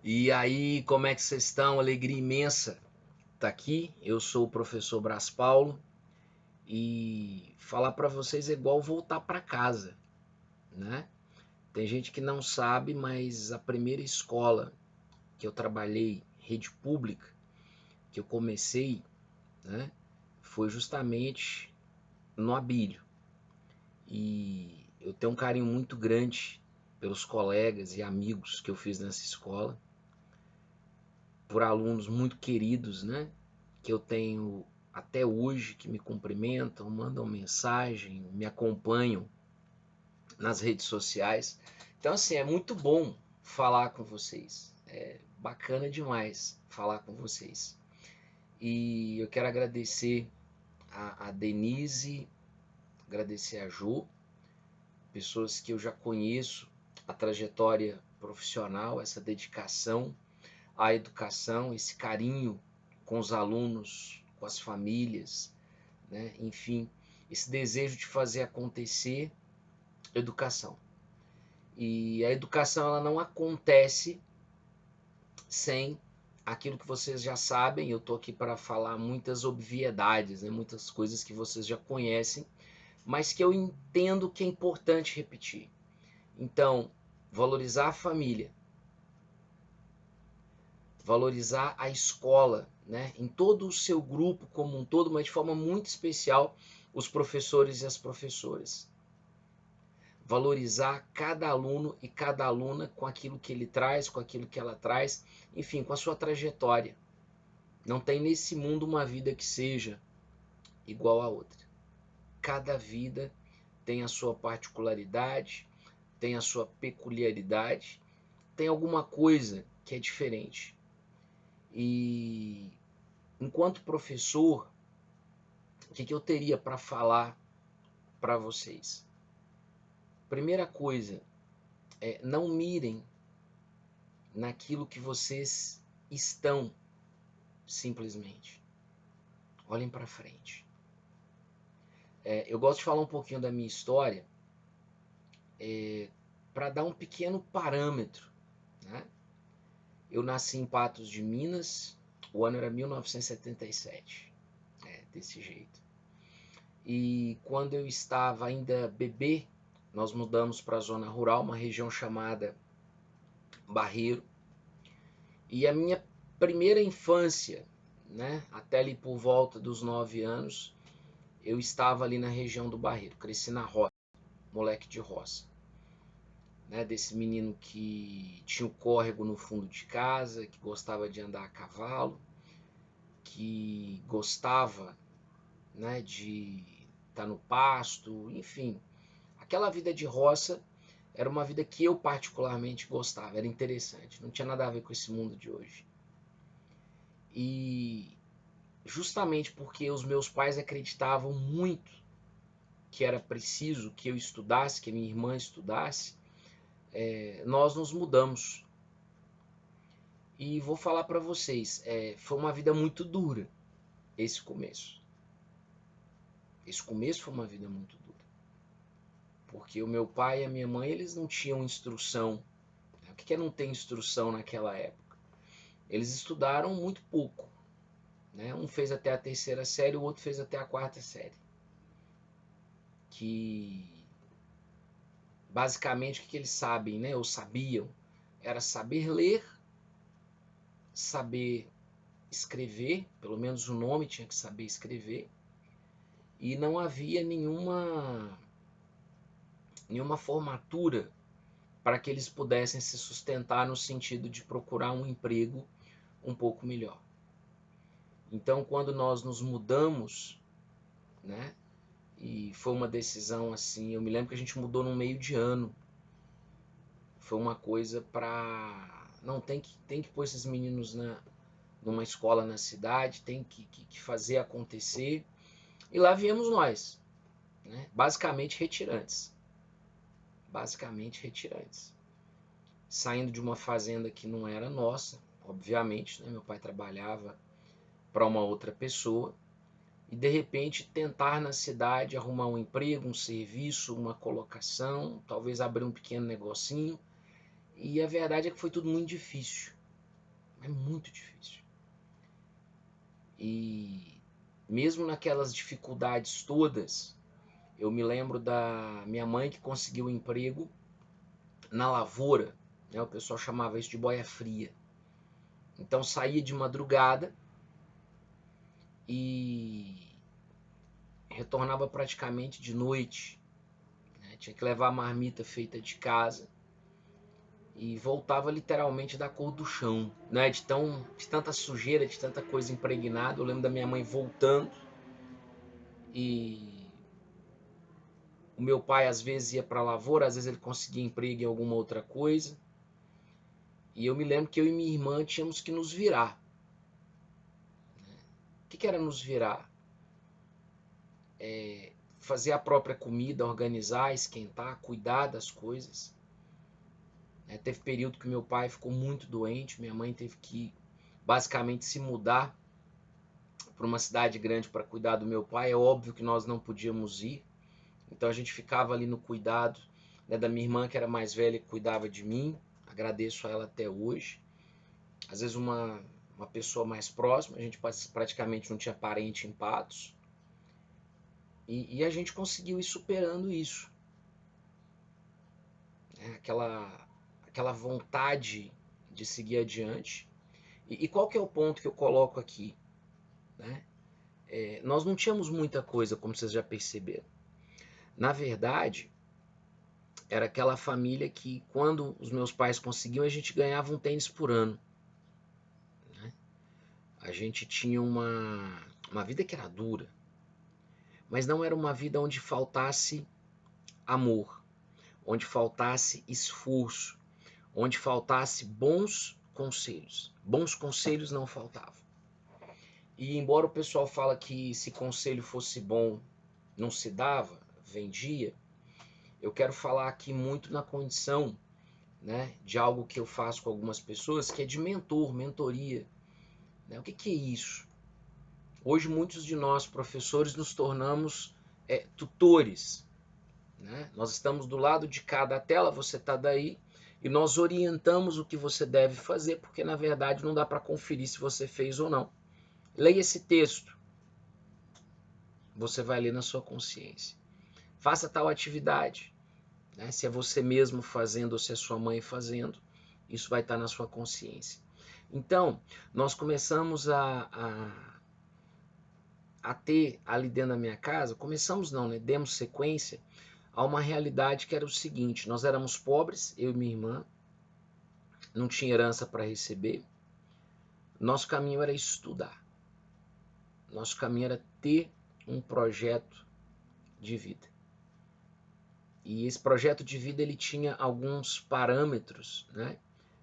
E aí, como é que vocês estão? Alegria imensa tá aqui. Eu sou o professor Brás Paulo e falar para vocês é igual voltar para casa, né? Tem gente que não sabe, mas a primeira escola que eu trabalhei, rede pública, que eu comecei, né, foi justamente no Abílio. E eu tenho um carinho muito grande pelos colegas e amigos que eu fiz nessa escola, por alunos muito queridos, né? Que eu tenho até hoje, que me cumprimentam, mandam mensagem, me acompanham nas redes sociais. Então, assim, é muito bom falar com vocês. É bacana demais falar com vocês. E eu quero agradecer a Denise, agradecer a Jo, pessoas que eu já conheço, a trajetória profissional, essa dedicação à educação, esse carinho com os alunos, com as famílias, né? Enfim, esse desejo de fazer acontecer educação. E a educação ela não acontece sem aquilo que vocês já sabem. Eu estou aqui para falar muitas obviedades, né? Muitas coisas que vocês já conhecem, mas que eu entendo que é importante repetir. Então, valorizar a família, valorizar a escola, né, em todo o seu grupo como um todo, mas de forma muito especial os professores e as professoras. Valorizar cada aluno e cada aluna com aquilo que ele traz, com aquilo que ela traz, enfim, com a sua trajetória. Não tem nesse mundo uma vida que seja igual a outra. Cada vida tem a sua particularidade, tem a sua peculiaridade, tem alguma coisa que é diferente. E enquanto professor, o que eu teria para falar para vocês? Primeira coisa, não mirem naquilo que vocês estão, simplesmente. Olhem para frente. Eu gosto de falar um pouquinho da minha história para dar um pequeno parâmetro, né? Eu nasci em Patos de Minas, o ano era 1977, desse jeito. E quando eu estava ainda bebê, nós mudamos para a zona rural, uma região chamada Barreiro. E a minha primeira infância, né, até ali por volta dos 9 anos, eu estava ali na região do Barreiro, cresci na roça, moleque de roça. Né, desse menino que tinha o córrego no fundo de casa, que gostava de andar a cavalo, que gostava, né, de estar no pasto, enfim. Aquela vida de roça era uma vida que eu particularmente gostava, era interessante, não tinha nada a ver com esse mundo de hoje. E justamente porque os meus pais acreditavam muito que era preciso que eu estudasse, que a minha irmã estudasse, nós nos mudamos. E vou falar para vocês, foi uma vida muito dura esse começo. Esse começo foi uma vida muito dura. Porque o meu pai e a minha mãe, eles não tinham instrução. O que é não ter instrução naquela época? Eles estudaram muito pouco. Né? Um fez até a terceira série, o outro fez até a quarta série. Que basicamente o que eles sabem, né, ou sabiam, era saber ler, saber escrever, pelo menos o nome tinha que saber escrever, e não havia nenhuma formatura para que eles pudessem se sustentar no sentido de procurar um emprego um pouco melhor. Então, quando nós nos mudamos, né, e foi uma decisão assim, eu me lembro que a gente mudou no meio de ano. Foi uma coisa para não tem que pôr esses meninos numa escola na cidade, tem que fazer acontecer. E lá viemos nós, né? Basicamente retirantes. Basicamente retirantes. Saindo de uma fazenda que não era nossa, obviamente, né? Meu pai trabalhava para uma outra pessoa. E de repente tentar na cidade arrumar um emprego, um serviço, uma colocação, talvez abrir um pequeno negocinho. E a verdade é que foi tudo muito difícil. É muito difícil. E mesmo naquelas dificuldades todas, eu me lembro da minha mãe que conseguiu um emprego na lavoura, né? O pessoal chamava isso de boia fria. Então saía de madrugada e retornava praticamente de noite, né? Tinha que levar a marmita feita de casa e voltava literalmente da cor do chão, né? De tanta sujeira, de tanta coisa impregnada. Eu lembro da minha mãe voltando e o meu pai às vezes ia para a lavoura, às vezes ele conseguia emprego em alguma outra coisa. E eu me lembro que eu e minha irmã tínhamos que nos virar. O que era nos virar? Fazer a própria comida, organizar, esquentar, cuidar das coisas. Teve período que meu pai ficou muito doente, minha mãe teve que basicamente se mudar para uma cidade grande para cuidar do meu pai. É óbvio que nós não podíamos ir, então a gente ficava ali no cuidado, né, da minha irmã que era mais velha, que cuidava de mim. Agradeço a ela até hoje. Às vezes uma pessoa mais próxima, a gente praticamente não tinha parente em Patos. E a gente conseguiu ir superando isso. Aquela vontade de seguir adiante. E qual que é o ponto que eu coloco aqui? Né? Nós não tínhamos muita coisa, como vocês já perceberam. Na verdade, era aquela família que, quando os meus pais conseguiam, a gente ganhava um tênis por ano. Né? A gente tinha uma vida que era dura, mas não era uma vida onde faltasse amor, onde faltasse esforço, onde faltasse bons conselhos. Bons conselhos não faltavam. E embora o pessoal fala que se conselho fosse bom não se dava, vendia, eu quero falar aqui muito na condição, né, de algo que eu faço com algumas pessoas, que é de mentoria. Né? O que é isso? Hoje muitos de nós, professores, nos tornamos tutores. Né? Nós estamos do lado de cada tela, você está daí, e nós orientamos o que você deve fazer, porque na verdade não dá para conferir se você fez ou não. Leia esse texto, você vai ler na sua consciência. Faça tal atividade, né? Se é você mesmo fazendo ou se é sua mãe fazendo, isso vai estar na sua consciência. Então, nós começamos a ter ali dentro da minha casa, começamos não, né? Demos sequência a uma realidade que era o seguinte: nós éramos pobres, eu e minha irmã, não tinha herança para receber, nosso caminho era estudar, nosso caminho era ter um projeto de vida. E esse projeto de vida ele tinha alguns parâmetros, né,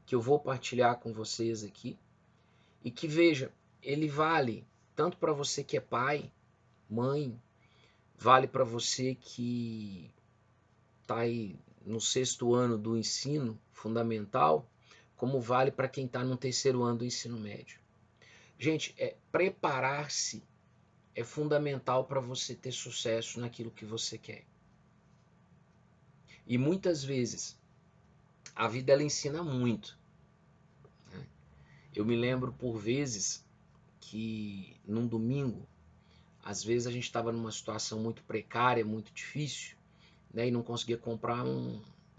que eu vou partilhar com vocês aqui, e que, veja, ele vale tanto para você que é pai, mãe, vale para você que está aí no 6º ano do ensino fundamental, como vale para quem está no 3º ano do ensino médio. Gente, preparar-se é fundamental para você ter sucesso naquilo que você quer. E muitas vezes a vida ela ensina muito. Né? Eu me lembro por vezes que num domingo, às vezes a gente estava numa situação muito precária, muito difícil, né, e não conseguia comprar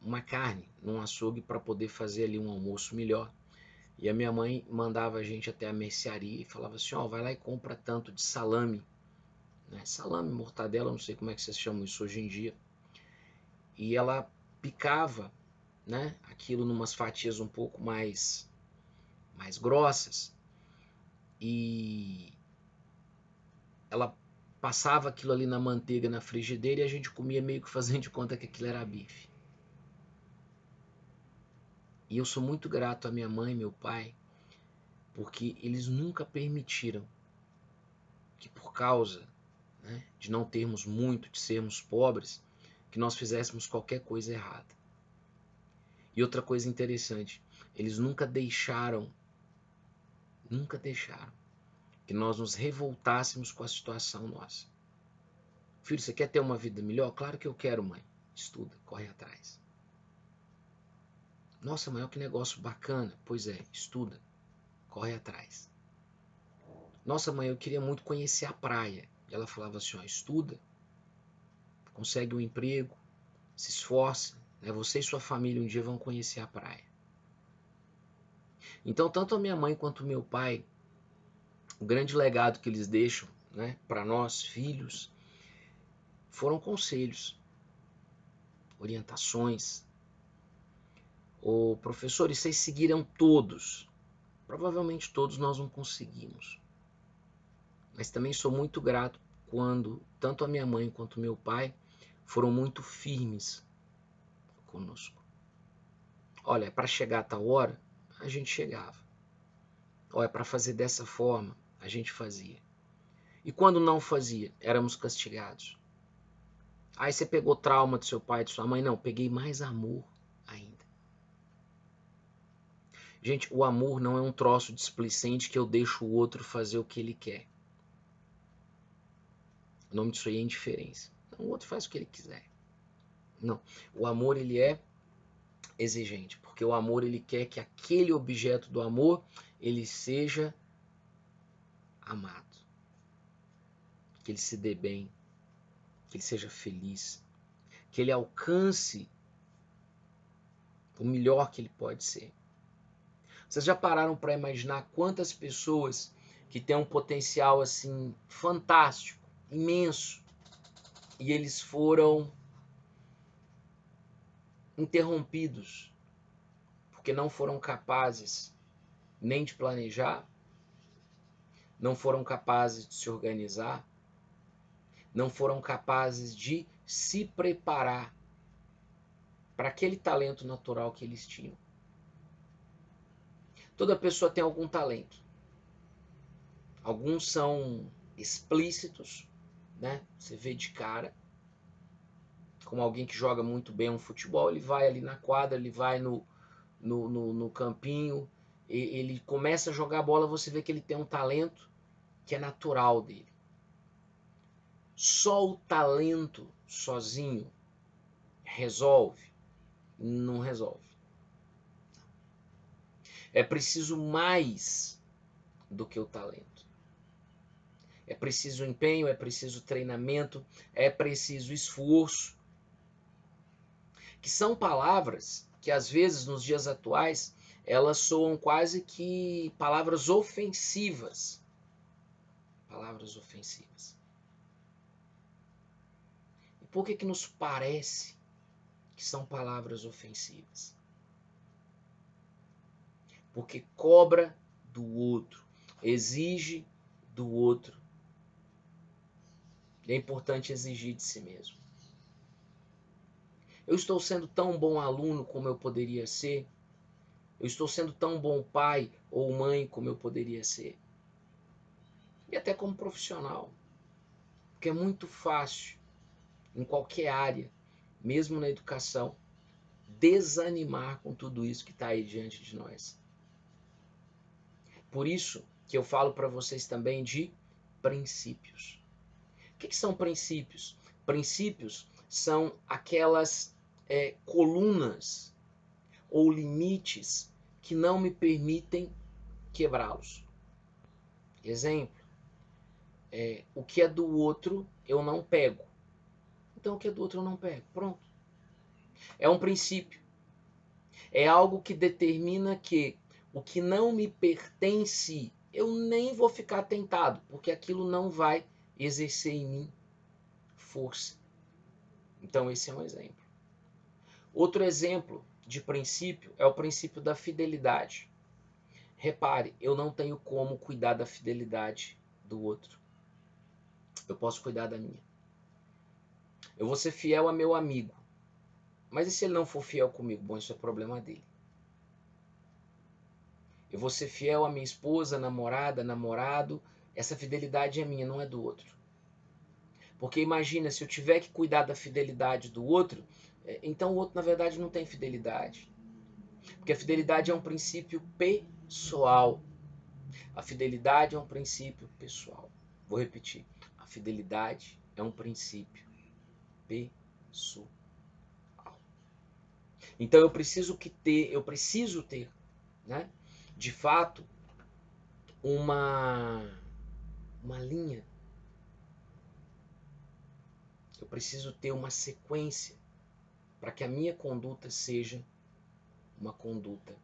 uma carne num açougue para poder fazer ali um almoço melhor. E a minha mãe mandava a gente até a mercearia e falava assim: ó, vai lá e compra tanto de salame. Né? Salame, mortadela, não sei como é que vocês chamam isso hoje em dia. E ela picava, né, aquilo numas fatias um pouco mais grossas. E ela passava aquilo ali na manteiga, na frigideira, e a gente comia meio que fazendo de conta que aquilo era bife. E eu sou muito grato à minha mãe e meu pai, porque eles nunca permitiram que, por causa, né, de não termos muito, de sermos pobres, que nós fizéssemos qualquer coisa errada. E outra coisa interessante, eles nunca deixaram que nós nos revoltássemos com a situação nossa. Filho, você quer ter uma vida melhor? Claro que eu quero, mãe. Estuda, corre atrás. Nossa, mãe, que negócio bacana. Pois é, estuda, corre atrás. Nossa, mãe, eu queria muito conhecer a praia. E ela falava assim, ó, estuda, consegue um emprego, se esforça, né? Você e sua família um dia vão conhecer a praia. Então, tanto a minha mãe quanto o meu pai, o grande legado que eles deixam, né, para nós, filhos, foram conselhos, orientações. Ô, professores, vocês seguiram todos. Provavelmente todos nós não conseguimos. Mas também sou muito grato quando tanto a minha mãe quanto o meu pai foram muito firmes conosco. Olha, para chegar a tal hora, a gente chegava. Olha, para fazer dessa forma, a gente fazia. E quando não fazia, éramos castigados. Aí você pegou trauma do seu pai e de sua mãe? Não, peguei mais amor ainda. Gente, o amor não é um troço displicente que eu deixo o outro fazer o que ele quer. O nome disso aí é indiferença. O outro faz o que ele quiser. Não. O amor, ele é exigente, porque o amor, ele quer que aquele objeto do amor, ele seja amado. Que ele se dê bem, que ele seja feliz, que ele alcance o melhor que ele pode ser. Vocês já pararam para imaginar quantas pessoas que têm um potencial assim fantástico, imenso, e eles foram interrompidos porque não foram capazes nem de planejar, não foram capazes de se organizar, não foram capazes de se preparar para aquele talento natural que eles tinham. Toda pessoa tem algum talento. Alguns são explícitos, né? Você vê de cara, como alguém que joga muito bem um futebol, ele vai ali na quadra, ele vai no campinho, ele começa a jogar bola, você vê que ele tem um talento que é natural dele. Só o talento sozinho resolve? Não resolve. É preciso mais do que o talento. É preciso empenho, é preciso treinamento, é preciso esforço. Que são palavras que às vezes nos dias atuais elas soam quase que palavras ofensivas. Palavras ofensivas. E por que nos parece que são palavras ofensivas? Porque cobra do outro, exige do outro. E é importante exigir de si mesmo. Eu estou sendo tão bom aluno como eu poderia ser? Eu estou sendo tão bom pai ou mãe como eu poderia ser? E até como profissional. Porque é muito fácil, em qualquer área, mesmo na educação, desanimar com tudo isso que está aí diante de nós. Por isso que eu falo para vocês também de princípios. O que são princípios? Princípios são aquelas colunas ou limites que não me permitem quebrá-los. Exemplo, o que é do outro eu não pego. Então o que é do outro eu não pego. Pronto. É um princípio. É algo que determina que o que não me pertence, eu nem vou ficar tentado, porque aquilo não vai exercer em mim força. Então esse é um exemplo. Outro exemplo de princípio é o princípio da fidelidade. Repare, eu não tenho como cuidar da fidelidade do outro. Eu posso cuidar da minha. Eu vou ser fiel a meu amigo. Mas e se ele não for fiel comigo? Bom, isso é problema dele. Eu vou ser fiel a minha esposa, namorada, namorado. Essa fidelidade é minha, não é do outro. Porque imagina, se eu tiver que cuidar da fidelidade do outro, então o outro, na verdade, não tem fidelidade. Porque a fidelidade é um princípio pessoal. A fidelidade é um princípio pessoal. Vou repetir. A fidelidade é um princípio pessoal. Então eu preciso ter, né, de fato, uma linha. Eu preciso ter uma sequência para que a minha conduta seja uma conduta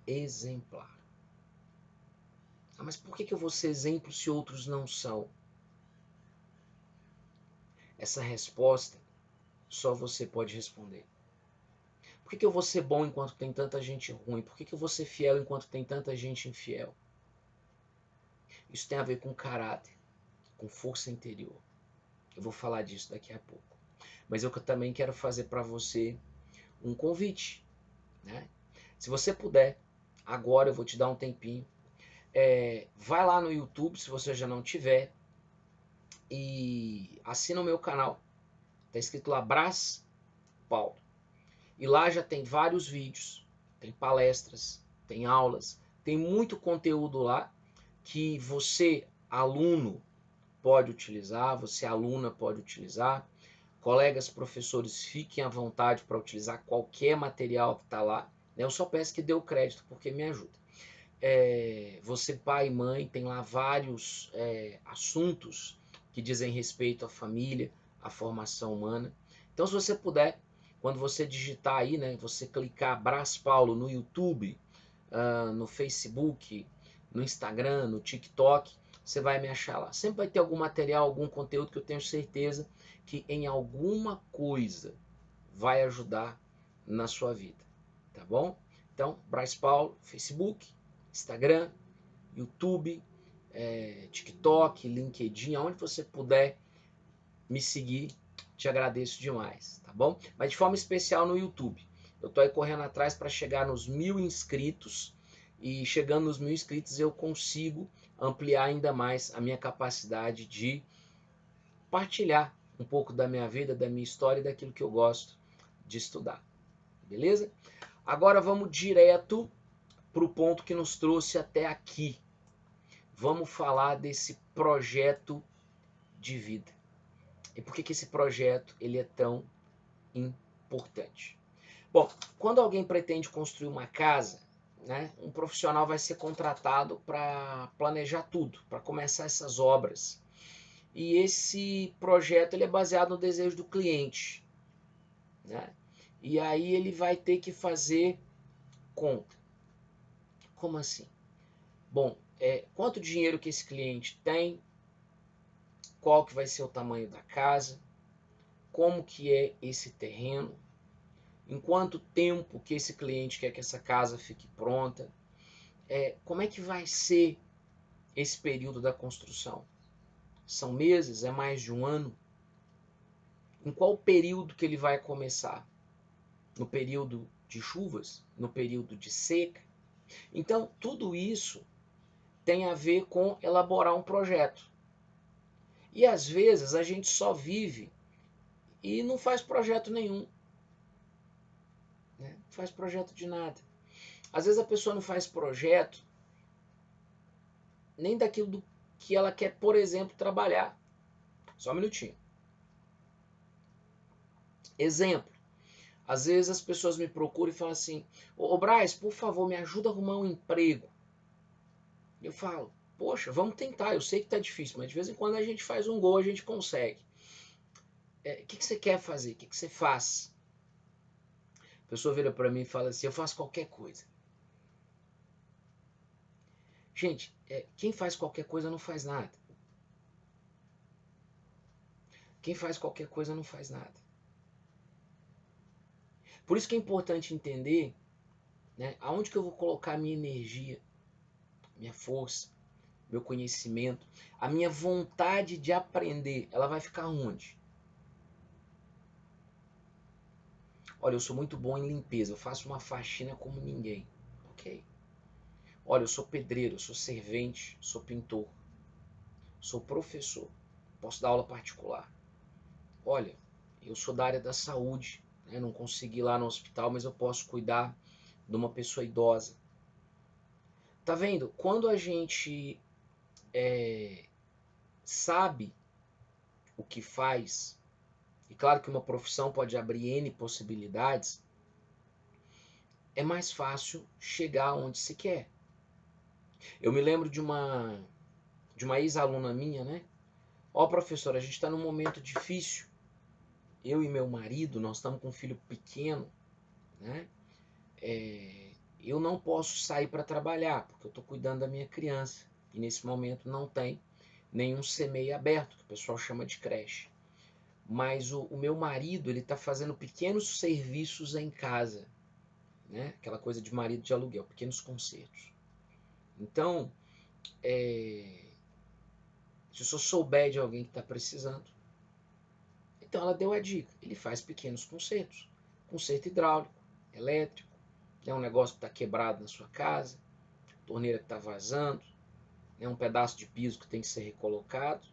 exemplar. Ah, mas por que eu vou ser exemplo se outros não são? Essa resposta só você pode responder. Por que eu vou ser bom enquanto tem tanta gente ruim? Por que eu vou ser fiel enquanto tem tanta gente infiel? Isso tem a ver com caráter, com força interior. Eu vou falar disso daqui a pouco. Mas eu também quero fazer para você um convite, né? Se você puder, agora eu vou te dar um tempinho. Vai lá no YouTube, se você já não tiver, e assina o meu canal. Tá escrito lá Brás Paulo. E lá já tem vários vídeos, tem palestras, tem aulas, tem muito conteúdo lá que você, aluno, pode utilizar, você, aluna, pode utilizar. Colegas, professores, fiquem à vontade para utilizar qualquer material que está lá. Eu só peço que dê o crédito, porque me ajuda. Você, pai e mãe, tem lá vários assuntos que dizem respeito à família, à formação humana. Então, se você puder, quando você digitar aí, né, você clicar Brás Paulo no YouTube, no Facebook, no Instagram, no TikTok, você vai me achar lá. Sempre vai ter algum material, algum conteúdo que eu tenho certeza que em alguma coisa vai ajudar na sua vida, tá bom? Então, Brás Paulo, Facebook, Instagram, YouTube, TikTok, LinkedIn, aonde você puder me seguir, te agradeço demais, tá bom? Mas de forma especial no YouTube. Eu tô aí correndo atrás para chegar nos 1000 inscritos e chegando nos 1000 inscritos eu consigo ampliar ainda mais a minha capacidade de partilhar um pouco da minha vida, da minha história e daquilo que eu gosto de estudar. Beleza? Agora vamos direto para o ponto que nos trouxe até aqui. Vamos falar desse projeto de vida. E por que esse projeto ele é tão importante? Bom, quando alguém pretende construir uma casa, né, um profissional vai ser contratado para planejar tudo, para começar essas obras. E esse projeto ele é baseado no desejo do cliente, né? E aí ele vai ter que fazer conta. Como assim? Bom, quanto dinheiro que esse cliente tem, qual que vai ser o tamanho da casa, como que é esse terreno, em quanto tempo que esse cliente quer que essa casa fique pronta, como é que vai ser esse período da construção? São meses? É mais de um ano? Em qual período que ele vai começar? No período de chuvas? No período de seca? Então, tudo isso tem a ver com elaborar um projeto. E às vezes a gente só vive e não faz projeto nenhum. Né? Não faz projeto de nada. Às vezes a pessoa não faz projeto nem daquilo que ela quer, por exemplo, trabalhar. Só um minutinho. Exemplo. Às vezes as pessoas me procuram e falam assim: ô Braz, por favor, me ajuda a arrumar um emprego. Eu falo: poxa, vamos tentar. Eu sei que tá difícil, mas de vez em quando a gente faz um gol, a gente consegue. O que você quer fazer? O que você faz? A pessoa vira para mim e fala assim: eu faço qualquer coisa. Gente, quem faz qualquer coisa não faz nada. Quem faz qualquer coisa não faz nada. Por isso que é importante entender, né, aonde que eu vou colocar a minha energia, minha força, meu conhecimento, a minha vontade de aprender, ela vai ficar onde? Olha, eu sou muito bom em limpeza, eu faço uma faxina como ninguém. Ok. Olha, eu sou pedreiro, eu sou servente, sou pintor, sou professor, posso dar aula particular. Olha, eu sou da área da saúde, né? Não consegui ir lá no hospital, mas eu posso cuidar de uma pessoa idosa. Tá vendo? Quando a gente sabe o que faz, e claro que uma profissão pode abrir N possibilidades, é mais fácil chegar onde se quer. Eu me lembro de uma ex-aluna minha, né? Ó, professora, a gente está num momento difícil. Eu e meu marido, nós estamos com um filho pequeno, né? Eu não posso sair para trabalhar, porque eu estou cuidando da minha criança. E nesse momento não tem nenhum CMEI aberto, que o pessoal chama de creche. Mas o meu marido, ele está fazendo pequenos serviços em casa, né? Aquela coisa de marido de aluguel, pequenos concertos. Então, se o senhor souber de alguém que está precisando, então ela deu a dica. Ele faz pequenos concertos. Conserto hidráulico, elétrico, um negócio que está quebrado na sua casa, torneira que está vazando, um pedaço de piso que tem que ser recolocado,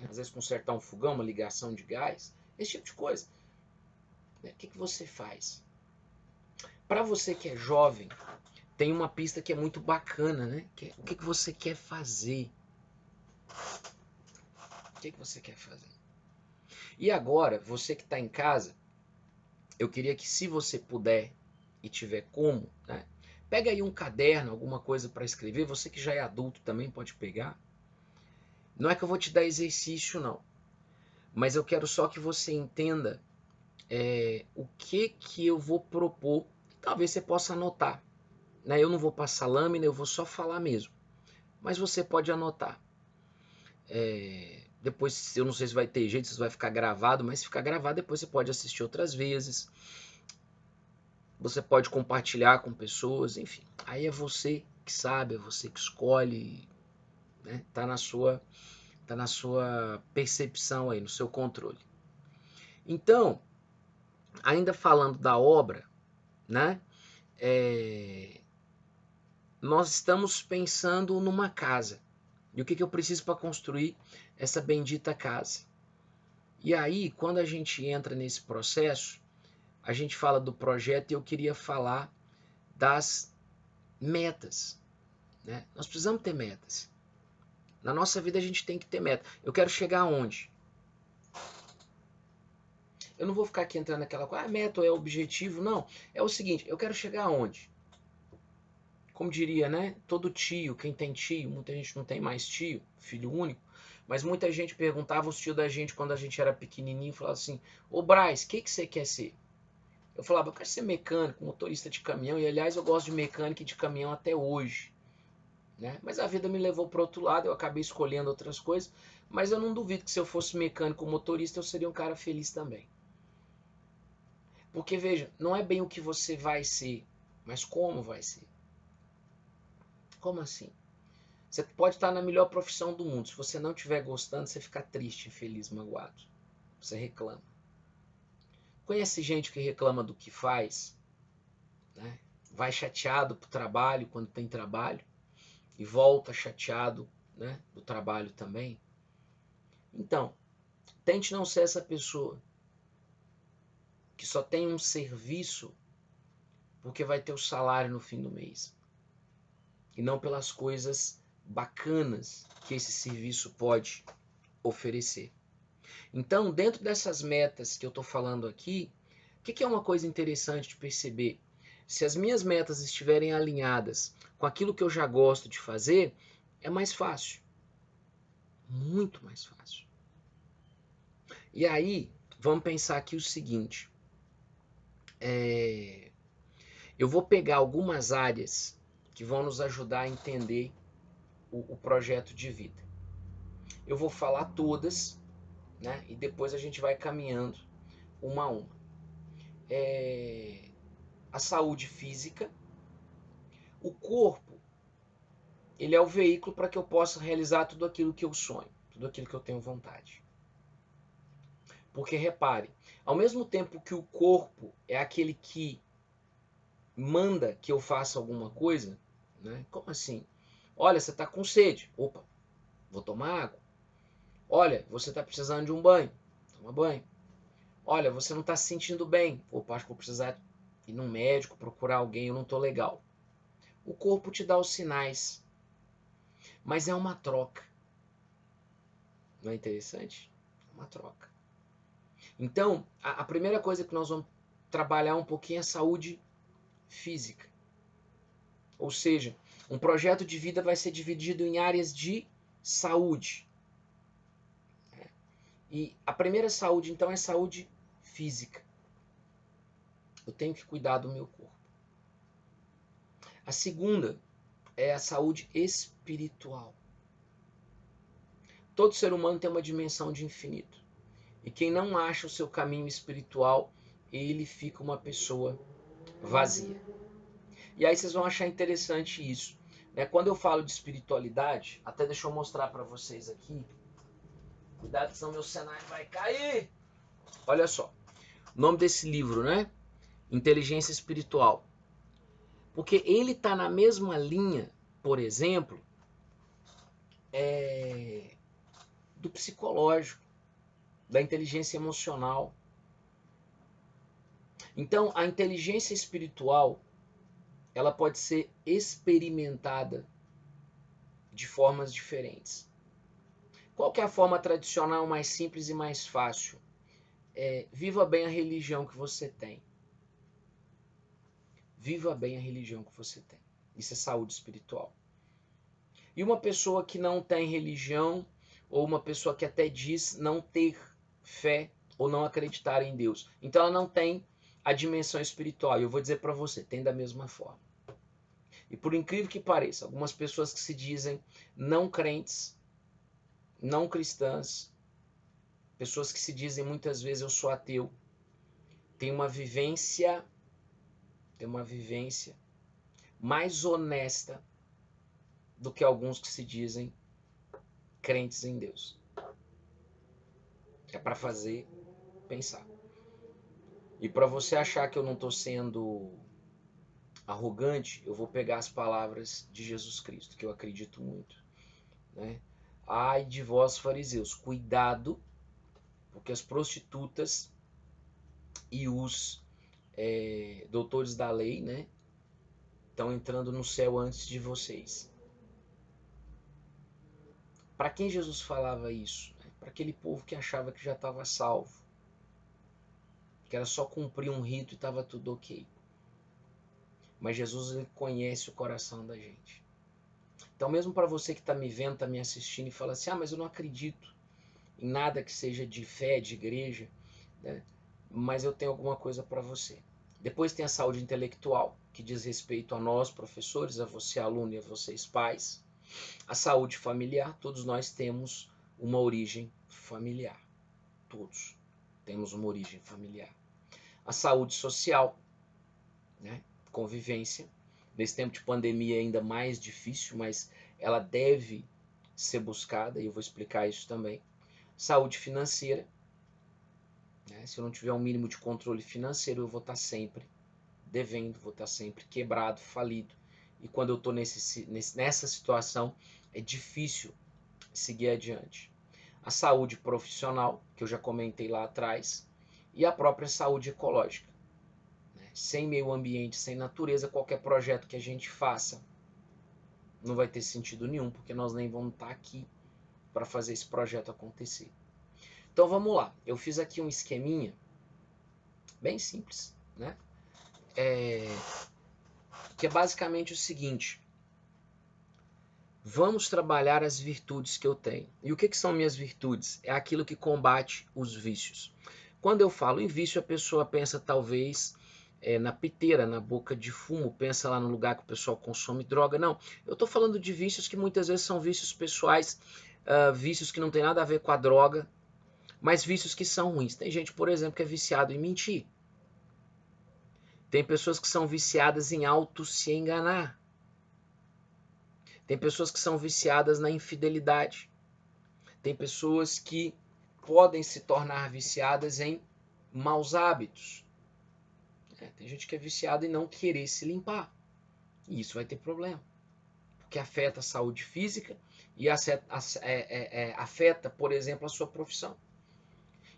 às vezes consertar um fogão, uma ligação de gás, esse tipo de coisa. O que você faz? Para você que é jovem, tem uma pista que é muito bacana, né? O que você quer fazer? O que você quer fazer? E agora, você que está em casa, eu queria que, se você puder e tiver como, né, pega aí um caderno, alguma coisa para escrever. Você que já é adulto também pode pegar. Não é que eu vou te dar exercício, não. Mas eu quero só que você entenda o que eu vou propor. Talvez você possa anotar. Né? Eu não vou passar lâmina, eu vou só falar mesmo. Mas você pode anotar. Depois, eu não sei se vai ter jeito, se vai ficar gravado, mas se ficar gravado, depois você pode assistir outras vezes. Você pode compartilhar com pessoas, enfim. Aí é você que sabe, é você que escolhe, né? Tá na sua percepção aí, no seu controle. Então, ainda falando da obra, né? Nós estamos pensando numa casa. E o que eu preciso para construir essa bendita casa? E aí, quando a gente entra nesse processo, a gente fala do projeto e eu queria falar das metas. Né? Nós precisamos ter metas. Na nossa vida a gente tem que ter meta. Eu quero chegar aonde? Eu não vou ficar aqui entrando naquela coisa, meta é objetivo. Não, é o seguinte, eu quero chegar aonde? Como diria, né? Todo tio, quem tem tio, muita gente não tem mais tio, filho único, mas muita gente perguntava os tios da gente quando a gente era pequenininho, falava assim, ô Braz, o que você quer ser? Eu falava, eu quero ser mecânico, motorista de caminhão, e aliás eu gosto de mecânica e de caminhão até hoje. Né? Mas a vida me levou para outro lado, eu acabei escolhendo outras coisas, mas eu não duvido que se eu fosse mecânico ou motorista eu seria um cara feliz também. Porque veja, não é bem o que você vai ser, mas como vai ser. Como assim? Você pode estar na melhor profissão do mundo, se você não estiver gostando, você fica triste, infeliz, magoado. Você reclama. Conhece gente que reclama do que faz, né? Vai chateado pro trabalho quando tem trabalho e volta chateado, né, do trabalho também. Então, tente não ser essa pessoa que só tem um serviço porque vai ter o salário no fim do mês. E não pelas coisas bacanas que esse serviço pode oferecer. Então, dentro dessas metas que eu estou falando aqui, o que é uma coisa interessante de perceber? Se as minhas metas estiverem alinhadas com aquilo que eu já gosto de fazer, é mais fácil. Muito mais fácil. E aí, vamos pensar aqui o seguinte. Eu vou pegar algumas áreas que vão nos ajudar a entender o projeto de vida. Eu vou falar todas, né? E depois a gente vai caminhando uma a uma. A saúde física. O corpo, ele é o veículo para que eu possa realizar tudo aquilo que eu sonho, tudo aquilo que eu tenho vontade. Porque repare, ao mesmo tempo que o corpo é aquele que manda que eu faça alguma coisa, né? Como assim? Olha, você está com sede. Opa, vou tomar água. Olha, você está precisando de um banho. Toma banho. Olha, você não está se sentindo bem. Opa, acho que vou precisar ir num médico, procurar alguém, eu não estou legal. O corpo te dá os sinais. Mas é uma troca. Não é interessante? É uma troca. Então, a primeira coisa que nós vamos trabalhar um pouquinho é a saúde física. Ou seja, Um projeto de vida vai ser dividido em áreas de saúde. E a primeira saúde, então, é saúde física. Eu tenho que cuidar do meu corpo. A segunda é a saúde espiritual. Todo ser humano tem uma dimensão de infinito. E quem não acha o seu caminho espiritual, ele fica uma pessoa vazia. E aí vocês vão achar interessante isso. Né? Quando eu falo de espiritualidade, até deixa eu mostrar para vocês aqui. Cuidado, senão meu cenário vai cair. Olha só. O nome desse livro, né? Inteligência Espiritual. Porque ele está na mesma linha, por exemplo, do psicológico, da inteligência emocional. Então, a inteligência espiritual, ela pode ser experimentada de formas diferentes. Qual que é a forma tradicional mais simples e mais fácil? Viva bem a religião que você tem. Viva bem a religião que você tem. Isso é saúde espiritual. E uma pessoa que não tem religião, ou uma pessoa que até diz não ter fé ou não acreditar em Deus, então ela não tem a dimensão espiritual. E eu vou dizer para você, tem da mesma forma. E por incrível que pareça, algumas pessoas que se dizem não crentes, não cristãs, pessoas que se dizem muitas vezes eu sou ateu, tem uma vivência mais honesta do que alguns que se dizem crentes em Deus. É para fazer pensar. E para você achar que eu não estou sendo arrogante, eu vou pegar as palavras de Jesus Cristo, que eu acredito muito. Né? Ai de vós, fariseus, cuidado, porque as prostitutas e os doutores da lei, né, estão entrando no céu antes de vocês. Para quem Jesus falava isso? Para aquele povo que achava que já estava salvo, que era só cumprir um rito e estava tudo ok. Mas Jesus, ele conhece o coração da gente. Então, mesmo para você que está me vendo, está me assistindo e fala assim, mas eu não acredito em nada que seja de fé, de igreja, né? Mas eu tenho alguma coisa para você. Depois tem a saúde intelectual, que diz respeito a nós, professores, a você, aluno, e a vocês, pais. A saúde familiar, todos nós temos uma origem familiar. Todos temos uma origem familiar. A saúde social, né? Convivência. Nesse tempo de pandemia é ainda mais difícil, mas ela deve ser buscada, e eu vou explicar isso também. Saúde financeira. Né? Se eu não tiver um mínimo de controle financeiro, eu vou estar sempre devendo, vou estar sempre quebrado, falido. E quando eu estou nessa situação, é difícil seguir adiante. A saúde profissional, que eu já comentei lá atrás, e a própria saúde ecológica. Sem meio ambiente, sem natureza, qualquer projeto que a gente faça não vai ter sentido nenhum, porque nós nem vamos estar aqui para fazer esse projeto acontecer. Então vamos lá, eu fiz aqui um esqueminha bem simples, né? Que é basicamente o seguinte: vamos trabalhar as virtudes que eu tenho. E o que são minhas virtudes? É aquilo que combate os vícios. Quando eu falo em vício, a pessoa pensa talvez na piteira, na boca de fumo, pensa lá no lugar que o pessoal consome droga. Não, eu estou falando de vícios que muitas vezes são vícios pessoais, vícios que não tem nada a ver com a droga, mas vícios que são ruins. Tem gente, por exemplo, que é viciado em mentir. Tem pessoas que são viciadas em auto se enganar. Tem pessoas que são viciadas na infidelidade. Tem pessoas que podem se tornar viciadas em maus hábitos. Tem gente que é viciada em não querer se limpar. E isso vai ter problema. Porque afeta a saúde física e afeta, por exemplo, a sua profissão.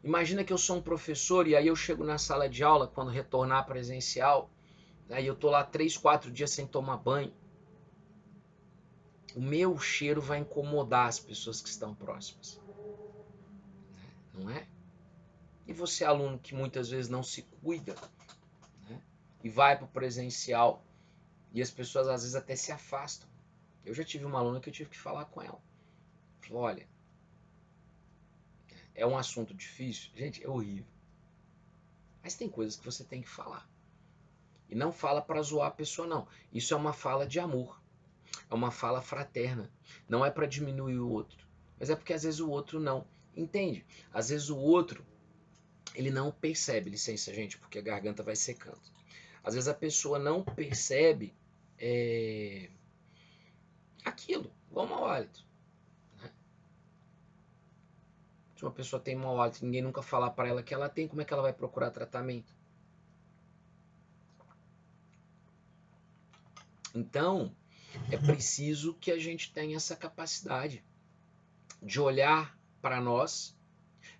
Imagina que eu sou um professor e aí eu chego na sala de aula, quando retornar presencial, aí eu estou lá 3, 4 dias sem tomar banho. O meu cheiro vai incomodar as pessoas que estão próximas. Não é? E você, aluno que muitas vezes não se cuida, né? E vai para o presencial e as pessoas às vezes até se afastam. Eu já tive uma aluna que eu tive que falar com ela. Falou, olha, é um assunto difícil. Gente, é horrível. Mas tem coisas que você tem que falar. E não fala para zoar a pessoa, não. Isso é uma fala de amor. É uma fala fraterna. Não é para diminuir o outro. Mas é porque às vezes o outro não entende. Às vezes o outro, ele não percebe. Licença, gente, porque a garganta vai secando. Às vezes a pessoa não percebe aquilo, igual mau hálito. Né? Se uma pessoa tem mau hálito e ninguém nunca falar para ela que ela tem, como é que ela vai procurar tratamento? Então, é preciso que a gente tenha essa capacidade de olhar para nós,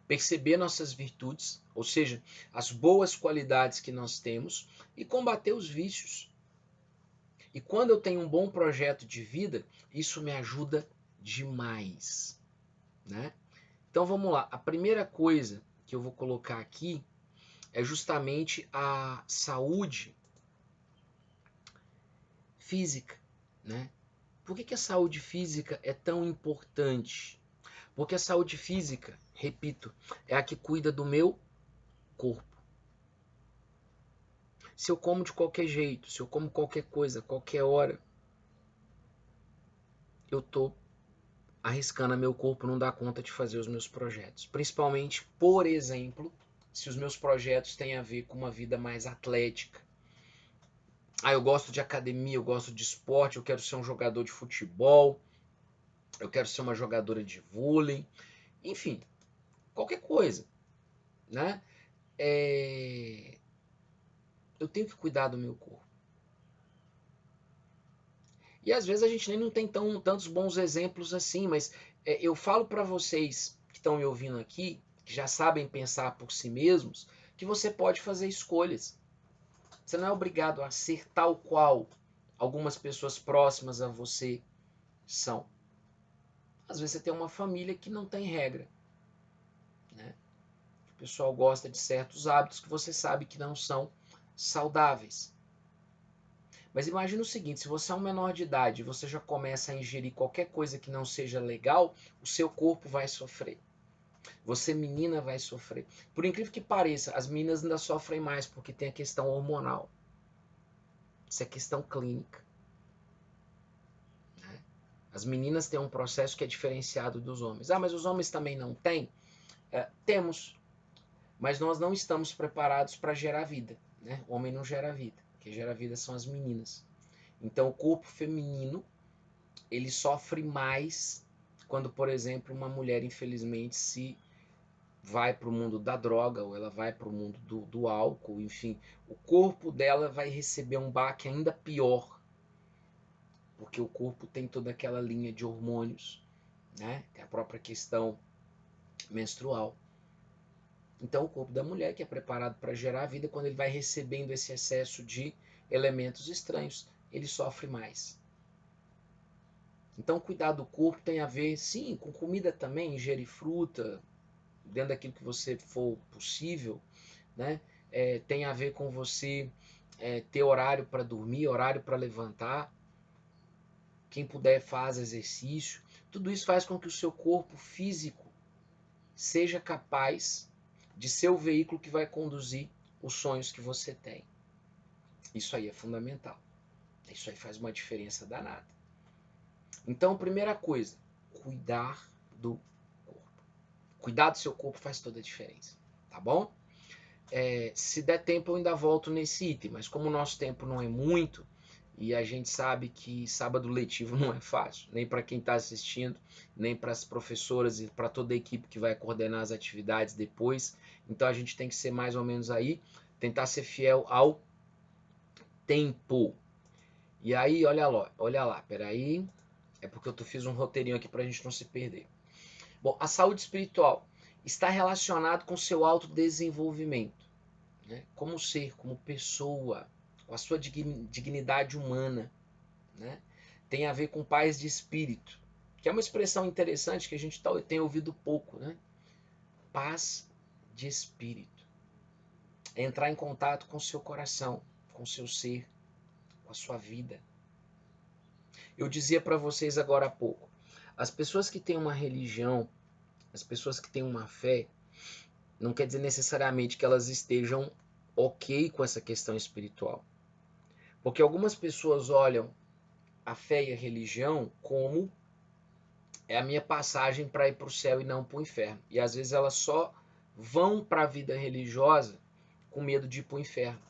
perceber nossas virtudes, ou seja, as boas qualidades que nós temos e combater os vícios. E quando eu tenho um bom projeto de vida, isso me ajuda demais, né? Então vamos lá. A primeira coisa que eu vou colocar aqui é justamente a saúde física, né? Por que a saúde física é tão importante? Porque a saúde física, repito, é a que cuida do meu corpo. Se eu como de qualquer jeito, se eu como qualquer coisa, qualquer hora, eu estou arriscando a meu corpo não dar conta de fazer os meus projetos. Principalmente, por exemplo, se os meus projetos têm a ver com uma vida mais atlética. Ah, eu gosto de academia, eu gosto de esporte, eu quero ser um jogador de futebol, eu quero ser uma jogadora de vôlei, enfim, qualquer coisa, né? Eu tenho que cuidar do meu corpo. E às vezes a gente nem não tem tantos bons exemplos assim, mas eu falo para vocês que estão me ouvindo aqui, que já sabem pensar por si mesmos, que você pode fazer escolhas. Você não é obrigado a ser tal qual algumas pessoas próximas a você são. Às vezes você tem uma família que não tem regra, né? O pessoal gosta de certos hábitos que você sabe que não são saudáveis. Mas imagina o seguinte, se você é um menor de idade e você já começa a ingerir qualquer coisa que não seja legal, o seu corpo vai sofrer. Você, menina, vai sofrer. Por incrível que pareça, as meninas ainda sofrem mais porque tem a questão hormonal. Isso é questão clínica. Né? As meninas têm um processo que é diferenciado dos homens. Ah, mas os homens também não têm? Temos, mas nós não estamos preparados para gerar vida. Né? O homem não gera vida. Quem gera vida são as meninas. Então o corpo feminino ele sofre mais quando, por exemplo, uma mulher infelizmente se vai para o mundo da droga ou ela vai para o mundo do álcool, enfim, o corpo dela vai receber um baque ainda pior, porque o corpo tem toda aquela linha de hormônios, né? Tem a própria questão menstrual. Então, o corpo da mulher, que é preparado para gerar a vida, quando ele vai recebendo esse excesso de elementos estranhos, ele sofre mais. Então, cuidar do corpo tem a ver, sim, com comida também, ingerir fruta, dentro daquilo que você for possível, né? Tem a ver com você ter horário para dormir, horário para levantar. Quem puder faz exercício. Tudo isso faz com que o seu corpo físico seja capaz de ser o veículo que vai conduzir os sonhos que você tem. Isso aí é fundamental. Isso aí faz uma diferença danada. Então, primeira coisa, cuidar do corpo. Cuidar do seu corpo faz toda a diferença, tá bom? Se der tempo eu ainda volto nesse item, mas como o nosso tempo não é muito, e a gente sabe que sábado letivo não é fácil, nem para quem está assistindo, nem para as professoras e para toda a equipe que vai coordenar as atividades depois, então a gente tem que ser mais ou menos aí, tentar ser fiel ao tempo. E aí, olha lá, peraí, é porque eu fiz um roteirinho aqui para a gente não se perder. Bom, a saúde espiritual está relacionado com o seu autodesenvolvimento, né? Como ser, como pessoa, com a sua dignidade humana, né? Tem a ver com paz de espírito, que é uma expressão interessante que a gente tem ouvido pouco, né? Paz de espírito. É entrar em contato com o seu coração, com o seu ser, com a sua vida. Eu dizia para vocês agora há pouco, as pessoas que têm uma religião, as pessoas que têm uma fé, não quer dizer necessariamente que elas estejam ok com essa questão espiritual. Porque algumas pessoas olham a fé e a religião como é a minha passagem para ir para o céu e não para o inferno. E às vezes elas só vão para a vida religiosa com medo de ir para o inferno.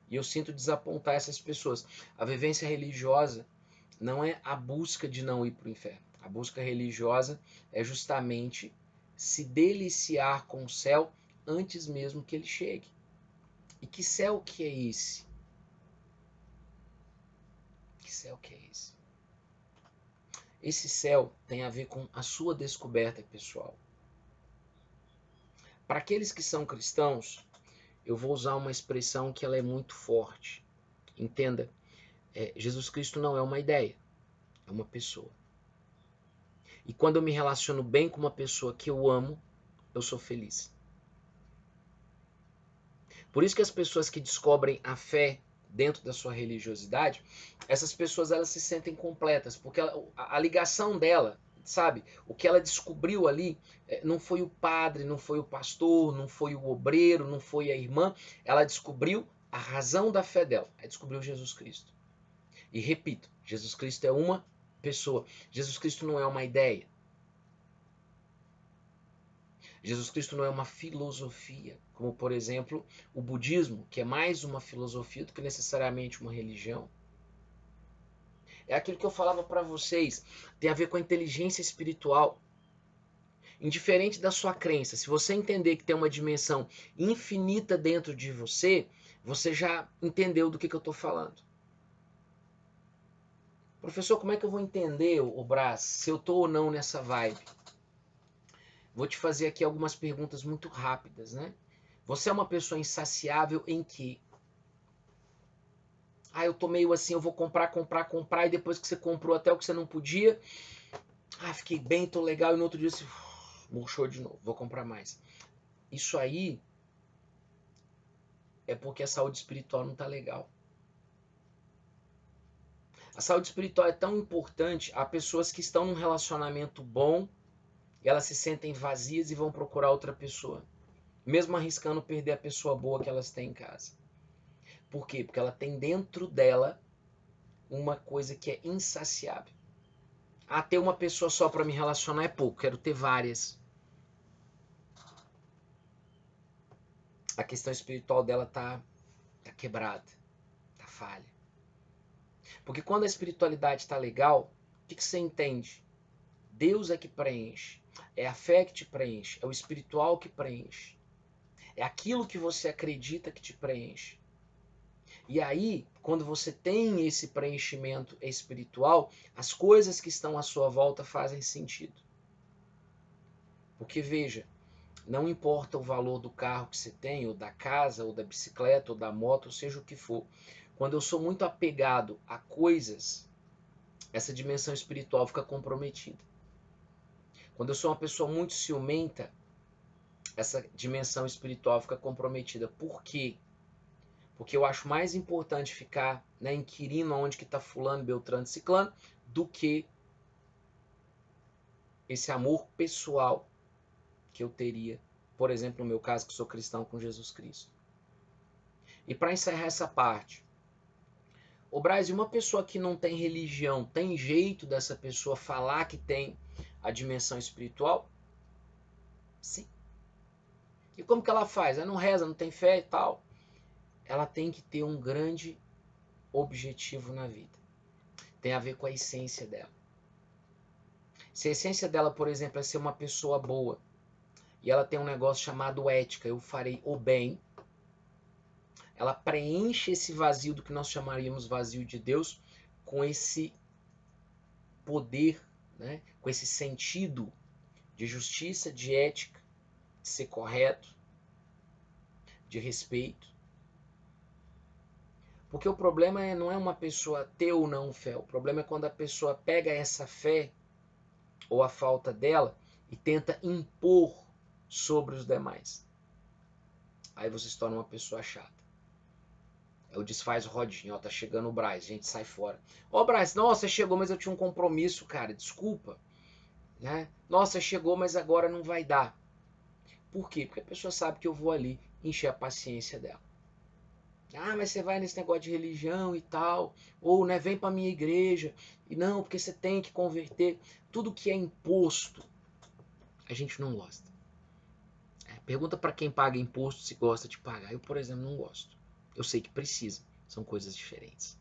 E eu sinto desapontar essas pessoas. A vivência religiosa não é a busca de não ir para o inferno. A busca religiosa é justamente se deliciar com o céu antes mesmo que ele chegue. E que céu que é esse? Que céu que é esse? Esse céu tem a ver com a sua descoberta pessoal. Para aqueles que são cristãos, eu vou usar uma expressão que ela é muito forte. Entenda, Jesus Cristo não é uma ideia, é uma pessoa. E quando eu me relaciono bem com uma pessoa que eu amo, eu sou feliz. Por isso que as pessoas que descobrem a fé dentro da sua religiosidade, essas pessoas elas se sentem completas, porque a ligação dela, sabe, o que ela descobriu ali, não foi o padre, não foi o pastor, não foi o obreiro, não foi a irmã, ela descobriu a razão da fé dela, ela descobriu Jesus Cristo. E repito, Jesus Cristo é uma pessoa, Jesus Cristo não é uma ideia. Jesus Cristo não é uma filosofia, como por exemplo o budismo, que é mais uma filosofia do que necessariamente uma religião. É aquilo que eu falava para vocês, tem a ver com a inteligência espiritual. Indiferente da sua crença, se você entender que tem uma dimensão infinita dentro de você, você já entendeu do que eu estou falando. Professor, como é que eu vou entender, o Brás, se eu estou ou não nessa vibe? Vou te fazer aqui algumas perguntas muito rápidas, né? Você é uma pessoa insaciável em que? Ah, eu tô meio assim, eu vou comprar, e depois que você comprou até o que você não podia, fiquei bem, tô legal, e no outro dia você murchou de novo, vou comprar mais. Isso aí é porque a saúde espiritual não tá legal. A saúde espiritual é tão importante, há pessoas que estão num relacionamento bom, e elas se sentem vazias e vão procurar outra pessoa, mesmo arriscando perder a pessoa boa que elas têm em casa. Por quê? Porque ela tem dentro dela uma coisa que é insaciável. Ter uma pessoa só para me relacionar é pouco, quero ter várias. A questão espiritual dela tá quebrada, tá falha. Porque quando a espiritualidade tá legal, o que você entende? Deus é que preenche, é a fé que te preenche, é o espiritual que preenche, é aquilo que você acredita que te preenche. E aí, quando você tem esse preenchimento espiritual, as coisas que estão à sua volta fazem sentido. Porque veja, não importa o valor do carro que você tem, ou da casa, ou da bicicleta, ou da moto, ou seja o que for. Quando eu sou muito apegado a coisas, essa dimensão espiritual fica comprometida. Quando eu sou uma pessoa muito ciumenta, essa dimensão espiritual fica comprometida. Por quê? Porque eu acho mais importante ficar, né, inquirindo onde que está fulano, beltrano, ciclano, do que esse amor pessoal que eu teria, por exemplo, no meu caso, que sou cristão, com Jesus Cristo. E para encerrar essa parte, o Brasil, uma pessoa que não tem religião, tem jeito dessa pessoa falar que tem a dimensão espiritual? Sim. E como que ela faz? Ela não reza, não tem fé e tal. Ela tem que ter um grande objetivo na vida. Tem a ver com a essência dela. Se a essência dela, por exemplo, é ser uma pessoa boa, e ela tem um negócio chamado ética, eu farei o bem, ela preenche esse vazio do que nós chamaríamos vazio de Deus com esse poder, né? Com esse sentido de justiça, de ética, de ser correto, de respeito. Porque o problema não é uma pessoa ter ou não fé, o problema é quando a pessoa pega essa fé ou a falta dela e tenta impor sobre os demais. Aí você se torna uma pessoa chata. Eu desfaz rodinha, ó, tá chegando o Braz, a gente sai fora. Ó, Braz, nossa, chegou, mas eu tinha um compromisso, cara, desculpa. Né? Nossa, chegou, mas agora não vai dar. Por quê? Porque a pessoa sabe que eu vou ali encher a paciência dela. Ah, mas você vai nesse negócio de religião e tal, ou né, vem para minha igreja, e não, porque você tem que converter. Tudo que é imposto, a gente não gosta. Pergunta para quem paga imposto se gosta de pagar. Eu, por exemplo, não gosto. Eu sei que precisa, são coisas diferentes.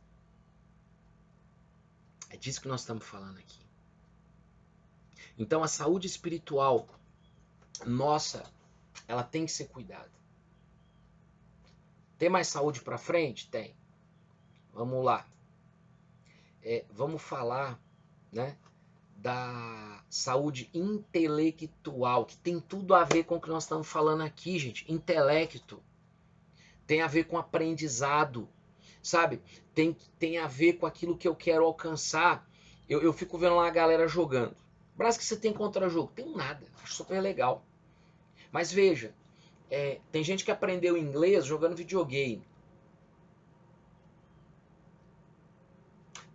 É disso que nós estamos falando aqui. Então a saúde espiritual nossa, ela tem que ser cuidada. Tem mais saúde para frente? Tem. Vamos lá. Vamos falar, né, da saúde intelectual, que tem tudo a ver com o que nós estamos falando aqui, gente. Intelecto tem a ver com aprendizado, sabe? Tem a ver com aquilo que eu quero alcançar. Eu fico vendo lá a galera jogando. Brás, que você tem contra jogo? Tem nada. Acho super legal. Mas veja, tem gente que aprendeu inglês jogando videogame.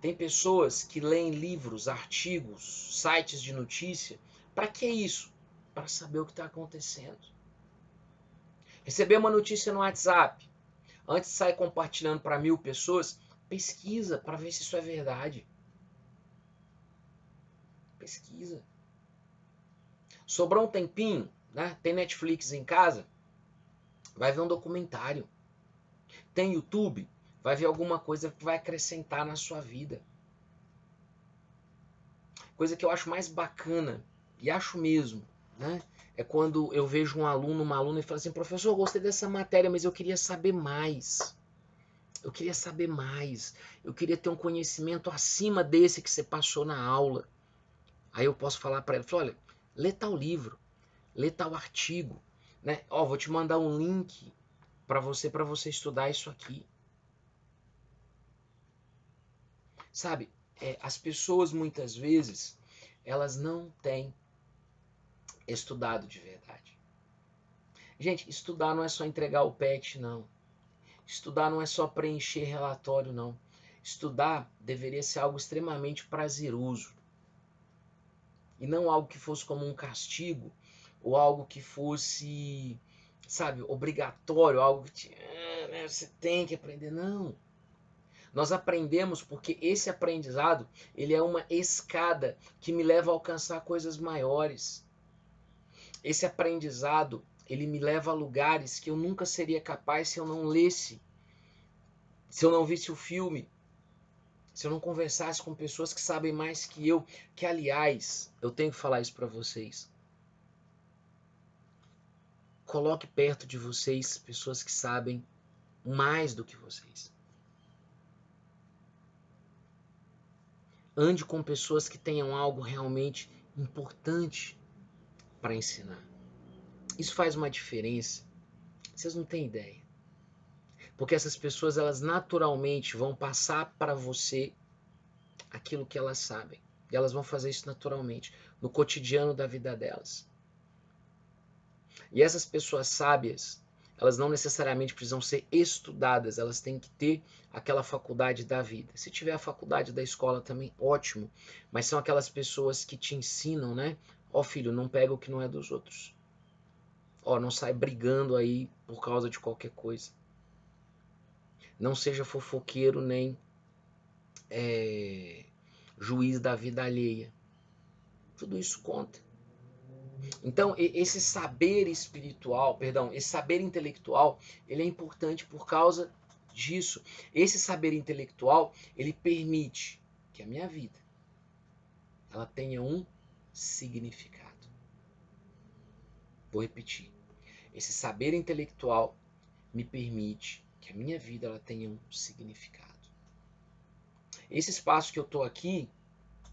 Tem pessoas que leem livros, artigos, sites de notícia. Para que isso? Para saber o que está acontecendo. Receber uma notícia no WhatsApp. Antes de sair compartilhando para 1000 pessoas, pesquisa para ver se isso é verdade. Pesquisa. Sobrou um tempinho, né? Tem Netflix em casa, vai ver um documentário. Tem YouTube, vai ver alguma coisa que vai acrescentar na sua vida. Coisa que eu acho mais bacana, e acho mesmo, né? É quando eu vejo um aluno, uma aluna e fala assim, professor, eu gostei dessa matéria, mas eu queria saber mais. Eu queria saber mais. Eu queria ter um conhecimento acima desse que você passou na aula. Aí eu posso falar para ela, olha, lê tal livro, lê tal artigo, né? Ó, vou te mandar um link para você estudar isso aqui. Sabe, as pessoas muitas vezes, elas não têm estudado de verdade. Gente, estudar não é só entregar o PET, não. Estudar não é só preencher relatório, não. Estudar deveria ser algo extremamente prazeroso. E não algo que fosse como um castigo, ou algo que fosse, sabe, obrigatório, algo que você tem que aprender. Não. Nós aprendemos porque esse aprendizado, ele é uma escada que me leva a alcançar coisas maiores. Esse aprendizado, ele me leva a lugares que eu nunca seria capaz se eu não lesse, se eu não visse o filme, se eu não conversasse com pessoas que sabem mais que eu, que aliás, eu tenho que falar isso para vocês. Coloque perto de vocês pessoas que sabem mais do que vocês. Ande com pessoas que tenham algo realmente importante para ensinar. Isso faz uma diferença. Vocês não têm ideia. Porque essas pessoas, elas naturalmente vão passar para você aquilo que elas sabem. E elas vão fazer isso naturalmente, no cotidiano da vida delas. E essas pessoas sábias, elas não necessariamente precisam ser estudadas, elas têm que ter aquela faculdade da vida. Se tiver a faculdade da escola também, ótimo. Mas são aquelas pessoas que te ensinam, né? Ó, filho, não pega o que não é dos outros. Ó, não sai brigando aí por causa de qualquer coisa. Não seja fofoqueiro nem juiz da vida alheia. Tudo isso conta. Então, esse saber espiritual, perdão, esse saber intelectual, ele é importante por causa disso. Esse saber intelectual, ele permite que a minha vida ela tenha um significado. Vou repetir. Esse saber intelectual me permite que a minha vida ela tenha um significado. Esse espaço que eu estou aqui,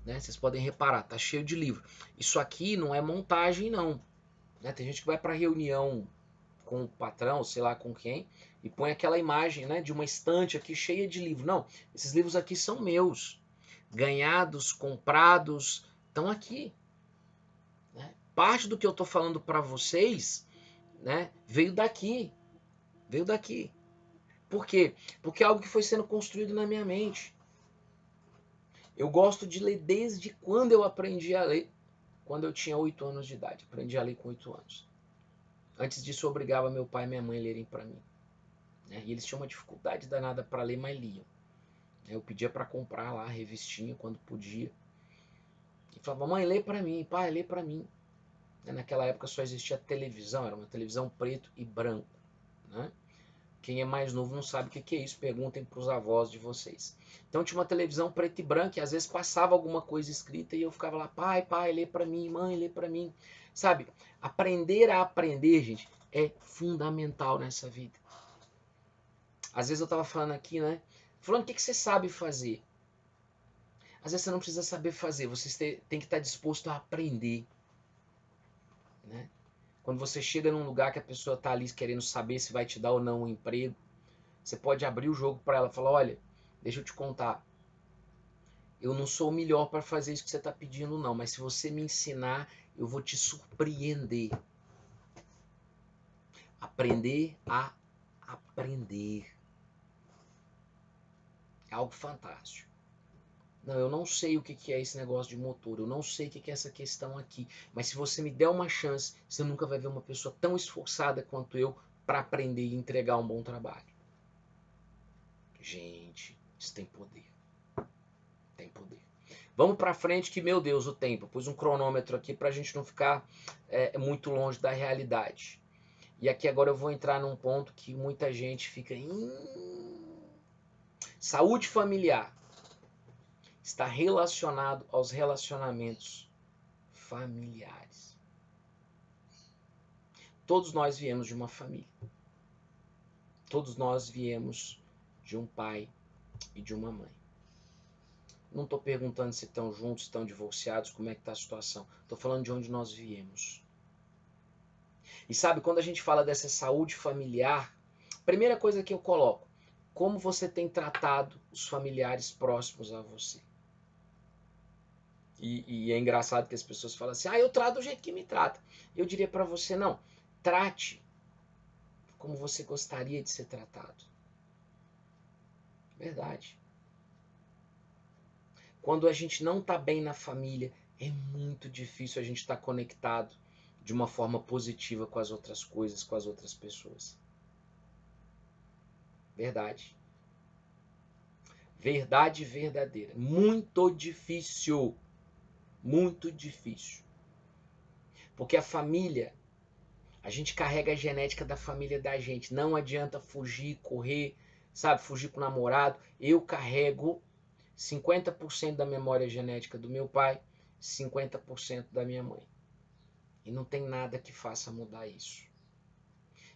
né, vocês podem reparar, tá cheio de livro. Isso aqui não é montagem, não. Né? Tem gente que vai para reunião com o patrão, sei lá com quem, e põe aquela imagem, né, de uma estante aqui cheia de livros. Não, esses livros aqui são meus. Ganhados, comprados, estão aqui. Né? Parte do que eu estou falando para vocês, né, veio daqui. Veio daqui. Por quê? Porque é algo que foi sendo construído na minha mente. Eu gosto de ler desde quando eu aprendi a ler. Quando eu tinha 8 anos de idade. Aprendi a ler com 8 anos. Antes disso, eu obrigava meu pai e minha mãe a lerem para mim. Né? E eles tinham uma dificuldade danada para ler, mas liam. Eu pedia para comprar lá a revistinha quando podia. E falava, mãe, lê para mim, pai, lê para mim. Naquela época só existia televisão, era uma televisão preto e branco. Né? Quem é mais novo não sabe o que é isso, perguntem para os avós de vocês. Então tinha uma televisão preto e branco e às vezes passava alguma coisa escrita e eu ficava lá, pai, lê para mim, mãe, lê para mim. Sabe, aprender a aprender, gente, é fundamental nessa vida. Às vezes eu estava falando aqui, né? Falando, o que você sabe fazer? Às vezes você não precisa saber fazer, você tem que estar disposto a aprender. Né? Quando você chega num lugar que a pessoa está ali querendo saber se vai te dar ou não um emprego, você pode abrir o jogo para ela e falar, olha, deixa eu te contar, eu não sou o melhor para fazer isso que você está pedindo não, mas se você me ensinar, eu vou te surpreender. Aprender a aprender. É algo fantástico. Não, eu não sei o que é esse negócio de motor, eu não sei o que é essa questão aqui, mas se você me der uma chance, você nunca vai ver uma pessoa tão esforçada quanto eu para aprender e entregar um bom trabalho. Gente, isso tem poder. Tem poder. Vamos para frente que, meu Deus, o tempo. Eu pus um cronômetro aqui para a gente não ficar muito longe da realidade. E aqui agora eu vou entrar num ponto que muita gente fica... Saúde familiar está relacionado aos relacionamentos familiares. Todos nós viemos de uma família. Todos nós viemos de um pai e de uma mãe. Não estou perguntando se estão juntos, se estão divorciados, como é que está a situação. Estou falando de onde nós viemos. E sabe, quando a gente fala dessa saúde familiar, primeira coisa que eu coloco, como você tem tratado os familiares próximos a você. E é engraçado que as pessoas falam assim, eu trato do jeito que me trata. Eu diria para você, não, trate como você gostaria de ser tratado. Verdade. Quando a gente não está bem na família, é muito difícil a gente estar conectado de uma forma positiva com as outras coisas, com as outras pessoas. Verdade. Verdade verdadeira. Muito difícil. Muito difícil. Porque a família, a gente carrega a genética da família da gente. Não adianta fugir, correr, sabe, fugir com o namorado. Eu carrego 50% da memória genética do meu pai, 50% da minha mãe. E não tem nada que faça mudar isso.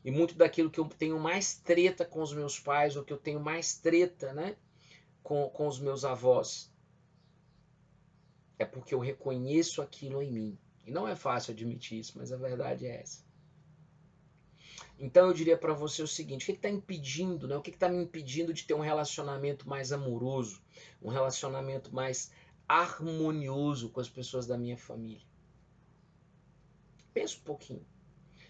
E muito daquilo que eu tenho mais treta com os meus pais, ou que eu tenho mais treta, né, com os meus avós, é porque eu reconheço aquilo em mim. E não é fácil admitir isso, mas a verdade é essa. Então eu diria para você o seguinte, o que está impedindo, né? O que está me impedindo de ter um relacionamento mais amoroso, um relacionamento mais harmonioso com as pessoas da minha família? Pensa um pouquinho.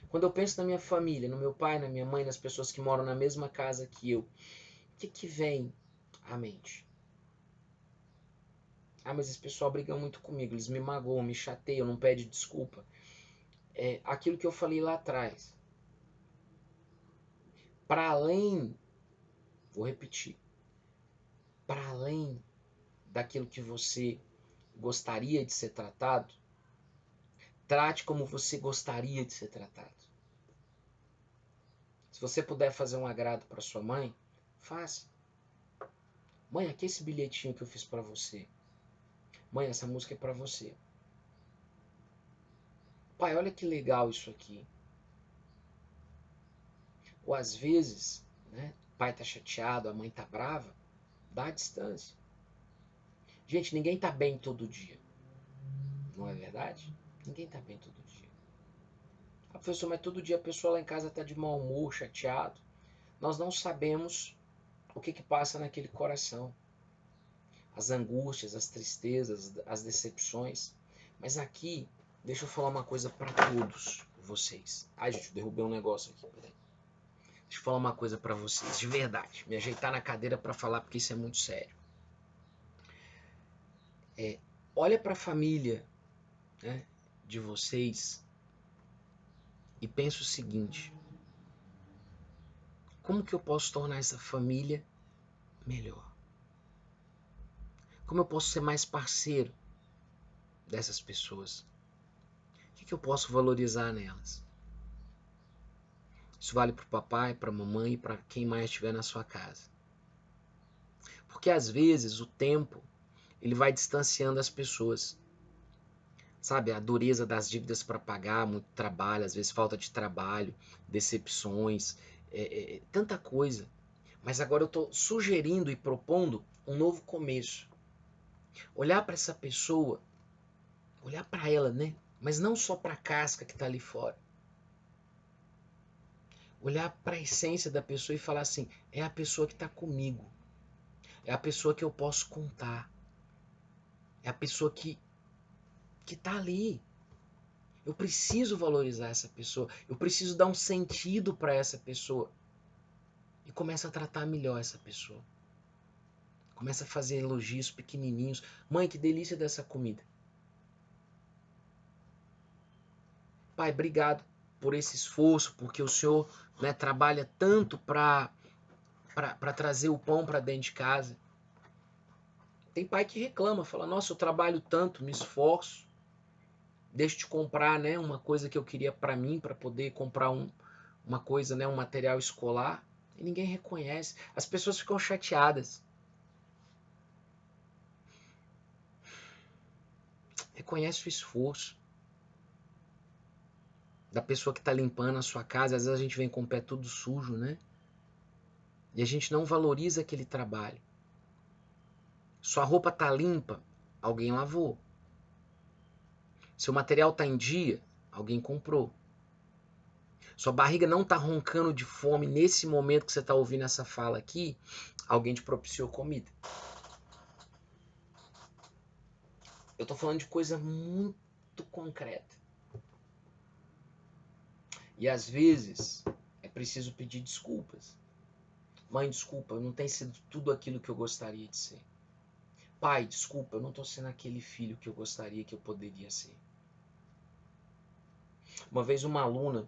Quando eu penso na minha família, no meu pai, na minha mãe, nas pessoas que moram na mesma casa que eu, o que vem à mente? Mas esse pessoal briga muito comigo, eles me magoam, me chateiam, não pedem desculpa. É aquilo que eu falei lá atrás. Para além, vou repetir, para além daquilo que você gostaria de ser tratado, trate como você gostaria de ser tratado. Se você puder fazer um agrado para sua mãe, faça. Mãe, aqui esse bilhetinho que eu fiz para você. Mãe, essa música é para você. Pai, olha que legal isso aqui. Ou às vezes, né, o pai tá chateado, a mãe tá brava, dá a distância. Gente, ninguém tá bem todo dia. Não é verdade? Ninguém tá bem todo dia. Professor, mas todo dia a pessoa lá em casa tá de mau humor, chateado. Nós não sabemos o que passa naquele coração. As angústias, as tristezas, as decepções. Mas aqui, deixa eu falar uma coisa para todos vocês. Ai, gente, eu derrubei um negócio aqui, peraí. Deixa eu falar uma coisa pra vocês, de verdade. Me ajeitar na cadeira pra falar, porque isso é muito sério. Olha pra família, né, de vocês e pensa o seguinte: como que eu posso tornar essa família melhor? Como eu posso ser mais parceiro dessas pessoas? O que eu posso valorizar nelas? Isso vale para o papai, para a mamãe e para quem mais estiver na sua casa. Porque às vezes o tempo ele vai distanciando as pessoas. Sabe, a dureza das dívidas para pagar, muito trabalho, às vezes falta de trabalho, decepções, tanta coisa. Mas agora eu estou sugerindo e propondo um novo começo. Olhar para essa pessoa, olhar para ela, né? Mas não só para a casca que está ali fora. Olhar para a essência da pessoa e falar assim: é a pessoa que está comigo, é a pessoa que eu posso contar, é a pessoa que está ali. Eu preciso valorizar essa pessoa, eu preciso dar um sentido para essa pessoa. E começa a tratar melhor essa pessoa. Começa a fazer elogios pequenininhos. Mãe, que delícia dessa comida. Pai, obrigado por esse esforço, porque o senhor, né, trabalha tanto para trazer o pão para dentro de casa. Tem pai que reclama, fala: nossa, eu trabalho tanto, me esforço, deixo de comprar, né, uma coisa que eu queria para mim, para poder comprar uma coisa, né, um material escolar, e ninguém reconhece. As pessoas ficam chateadas. Reconhece o esforço da pessoa que está limpando a sua casa. Às vezes a gente vem com o pé tudo sujo, né? E a gente não valoriza aquele trabalho. Sua roupa tá limpa, alguém lavou. Seu material tá em dia, alguém comprou. Sua barriga não tá roncando de fome nesse momento que você tá ouvindo essa fala aqui, alguém te propiciou comida. Eu tô falando de coisa muito concreta. E às vezes é preciso pedir desculpas. Mãe, desculpa, eu não tenho sido tudo aquilo que eu gostaria de ser. Pai, desculpa, eu não tô sendo aquele filho que eu gostaria que eu poderia ser. Uma vez uma aluna,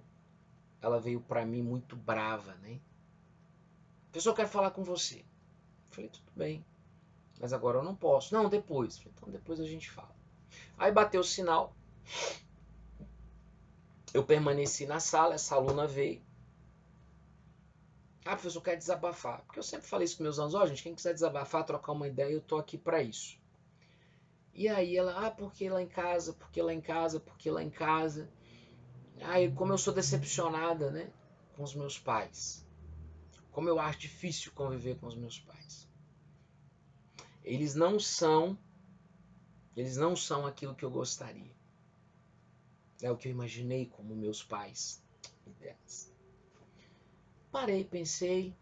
ela veio pra mim muito brava, né? Pessoal, eu quero falar com você. Eu falei, tudo bem, mas agora eu não posso. Não, depois. Eu falei, então depois a gente fala. Aí bateu o sinal, eu permaneci na sala, essa aluna veio. Ah, professor, eu quero desabafar. Porque eu sempre falei isso com meus alunos, ó, gente, quem quiser desabafar, trocar uma ideia, eu tô aqui pra isso. E aí ela, porque lá em casa, porque lá em casa, porque lá em casa. Aí, como eu sou decepcionada, né, com os meus pais. Como eu acho difícil conviver com os meus pais. Eles não são aquilo que eu gostaria. É o que eu imaginei como meus pais ideais. Parei, pensei.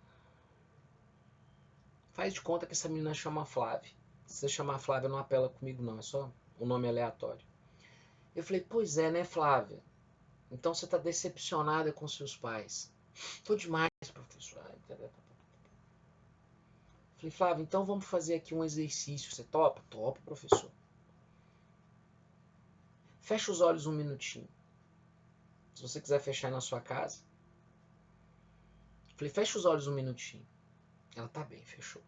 Faz de conta que essa menina chama Flávia. Se você chamar Flávia, não apela comigo, não. É só um nome aleatório. Eu falei, pois é, né, Flávia? Então você tá decepcionada com seus pais. Tô demais, professor. Falei, Flávia, então vamos fazer aqui um exercício. Você topa? Topa, professor. Fecha os olhos um minutinho. Se você quiser fechar aí na sua casa. Falei, fecha os olhos um minutinho. Ela tá bem, fechou.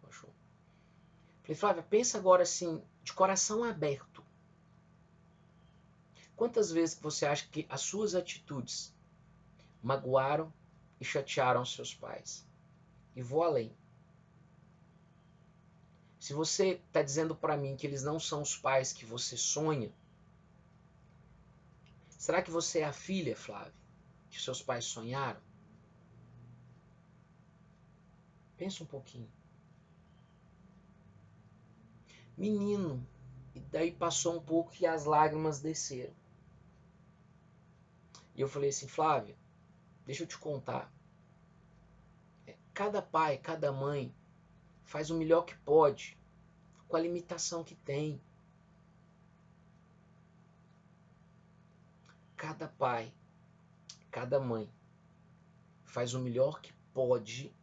Falei, Flávia, pensa agora assim, de coração aberto. Quantas vezes você acha que as suas atitudes magoaram e chatearam seus pais? E vou além. Se você está dizendo para mim que eles não são os pais que você sonha, será que você é a filha, Flávia, que seus pais sonharam? Pensa um pouquinho. Menino, e daí passou um pouco e as lágrimas desceram. E eu falei assim, Flávia, deixa eu te contar. Cada pai, cada mãe faz o melhor que pode, com a limitação que tem. Cada pai, cada mãe faz o melhor que pode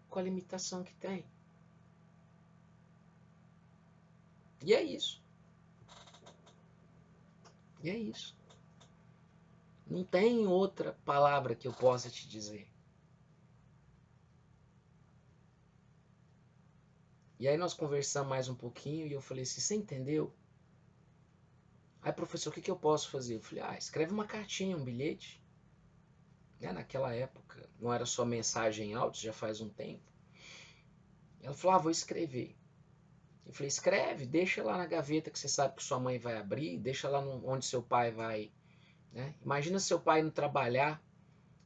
com a limitação que tem. E é isso. E é isso. Não tem outra palavra que eu possa te dizer. E aí nós conversamos mais um pouquinho e eu falei assim, você entendeu? Aí, professor, o que eu posso fazer? Eu falei, escreve uma cartinha, um bilhete. Né? Naquela época não era só mensagem em áudio, já faz um tempo. Ela falou, vou escrever. Eu falei, escreve, deixa lá na gaveta que você sabe que sua mãe vai abrir, deixa lá onde seu pai vai. Né? Imagina seu pai indo trabalhar,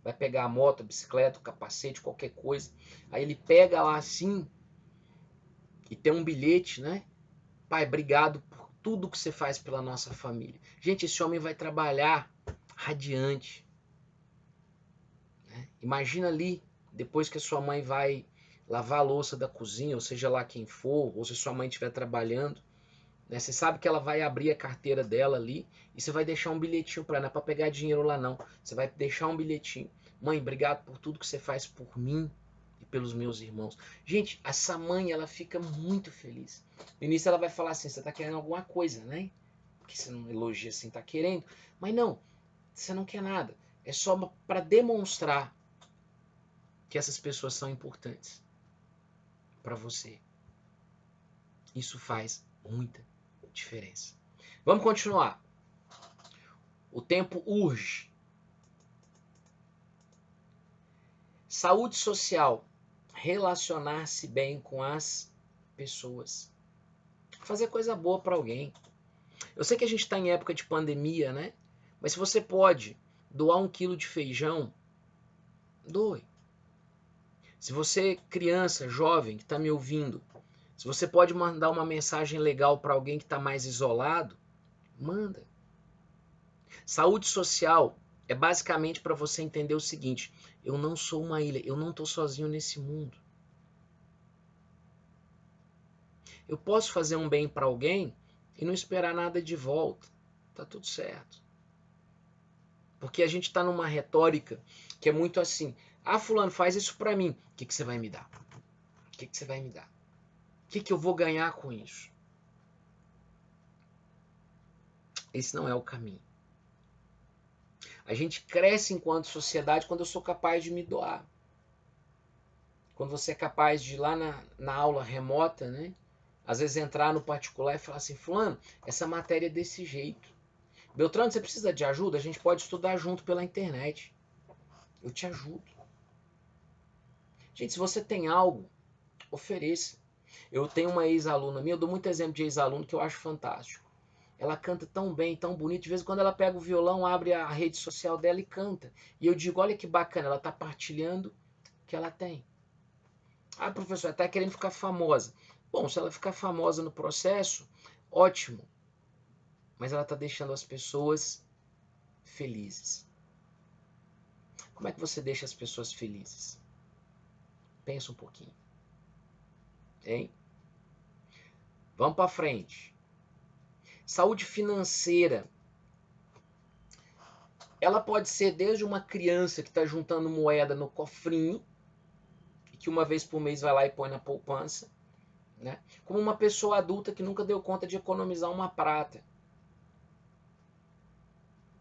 vai pegar a moto, a bicicleta, o capacete, qualquer coisa. Aí ele pega lá assim e tem um bilhete, né? Pai, obrigado por tudo que você faz pela nossa família. Gente, esse homem vai trabalhar radiante. Né? Imagina ali, depois que a sua mãe vai lavar a louça da cozinha, ou seja lá quem for, ou se sua mãe estiver trabalhando, né? Você sabe que ela vai abrir a carteira dela ali e você vai deixar um bilhetinho para ela, não é para pegar dinheiro lá não. Você vai deixar um bilhetinho. Mãe, obrigado por tudo que você faz por mim e pelos meus irmãos. Gente, essa mãe, ela fica muito feliz. No início ela vai falar assim, você tá querendo alguma coisa, né? Porque você não elogia assim, tá querendo. Mas não, você não quer nada. É só para demonstrar que essas pessoas são importantes para você. Isso faz muita diferença. Vamos continuar. O tempo urge. Saúde social. Relacionar-se bem com as pessoas. Fazer coisa boa para alguém. Eu sei que a gente está em época de pandemia, né? Mas se você pode doar 1 quilo de feijão, doe. Se você, criança, jovem, que está me ouvindo, se você pode mandar uma mensagem legal para alguém que está mais isolado, manda. Saúde social é basicamente para você entender o seguinte: eu não sou uma ilha, eu não estou sozinho nesse mundo. Eu posso fazer um bem para alguém e não esperar nada de volta. Tá tudo certo. Porque a gente está numa retórica que é muito assim: fulano, faz isso para mim. O que você vai me dar? O que você vai me dar? O que eu vou ganhar com isso? Esse não é o caminho. A gente cresce enquanto sociedade quando eu sou capaz de me doar. Quando você é capaz de ir lá na aula remota, né? Às vezes entrar no particular e falar assim, fulano, essa matéria é desse jeito. Beltrano, você precisa de ajuda? A gente pode estudar junto pela internet. Eu te ajudo. Gente, se você tem algo, ofereça. Eu tenho uma ex-aluna minha, eu dou muito exemplo de ex-aluno que eu acho fantástico. Ela canta tão bem, tão bonito. De vez em quando ela pega o violão, abre a rede social dela e canta. E eu digo, olha que bacana, ela está partilhando o que ela tem. Professor, ela está querendo ficar famosa. Bom, se ela ficar famosa no processo, ótimo. Mas ela está deixando as pessoas felizes. Como é que você deixa as pessoas felizes? Pensa um pouquinho. Hein? Vamos para frente. Saúde financeira. Ela pode ser desde uma criança que está juntando moeda no cofrinho, e que uma vez por mês vai lá e põe na poupança, né? Como uma pessoa adulta que nunca deu conta de economizar uma prata.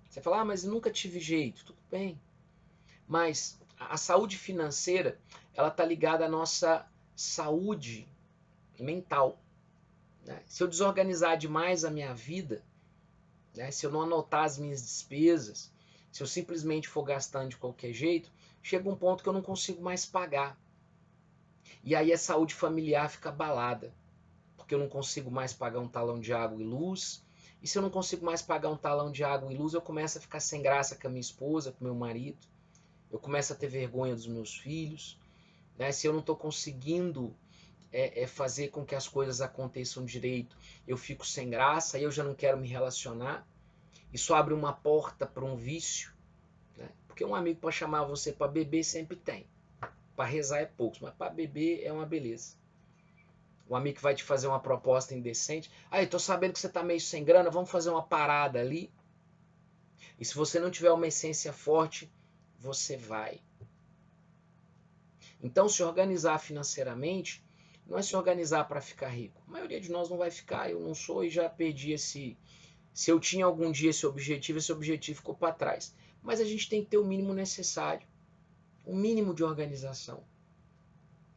Você fala, mas nunca tive jeito. Tudo bem. Mas a saúde financeira, ela está ligada à nossa saúde mental. Né? Se eu desorganizar demais a minha vida, né? Se eu não anotar as minhas despesas, se eu simplesmente for gastando de qualquer jeito, chega um ponto que eu não consigo mais pagar. E aí a saúde familiar fica abalada, porque eu não consigo mais pagar um talão de água e luz. E se eu não consigo mais pagar um talão de água e luz, eu começo a ficar sem graça com a minha esposa, com o meu marido. Eu começo a ter vergonha dos meus filhos. Né? Se eu não estou conseguindo fazer com que as coisas aconteçam direito, eu fico sem graça, aí eu já não quero me relacionar. Isso abre uma porta para um vício. Né? Porque um amigo para chamar você para beber sempre tem. Para rezar é poucos, mas para beber é uma beleza. Um amigo que vai te fazer uma proposta indecente. Eu tô sabendo que você tá meio sem grana, vamos fazer uma parada ali. E se você não tiver uma essência forte, você vai. Então, se organizar financeiramente não é se organizar para ficar rico. A maioria de nós não vai ficar, eu não sou e já perdi esse... Se eu tinha algum dia esse objetivo ficou para trás. Mas a gente tem que ter o mínimo necessário, o mínimo de organização,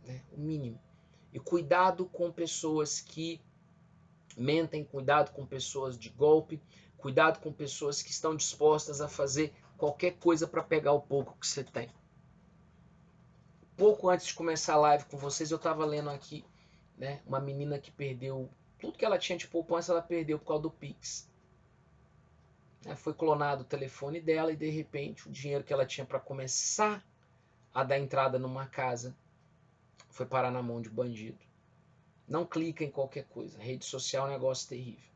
né? O mínimo. E cuidado com pessoas que mentem, cuidado com pessoas de golpe, cuidado com pessoas que estão dispostas a fazer qualquer coisa para pegar o pouco que você tem. Pouco antes de começar a live com vocês, eu estava lendo aqui, né, uma menina que perdeu tudo que ela tinha de poupança, ela perdeu por causa do Pix. Foi clonado o telefone dela e de repente o dinheiro que ela tinha para começar a dar entrada numa casa foi parar na mão de bandido. Não clica em qualquer coisa. Rede social é um negócio terrível.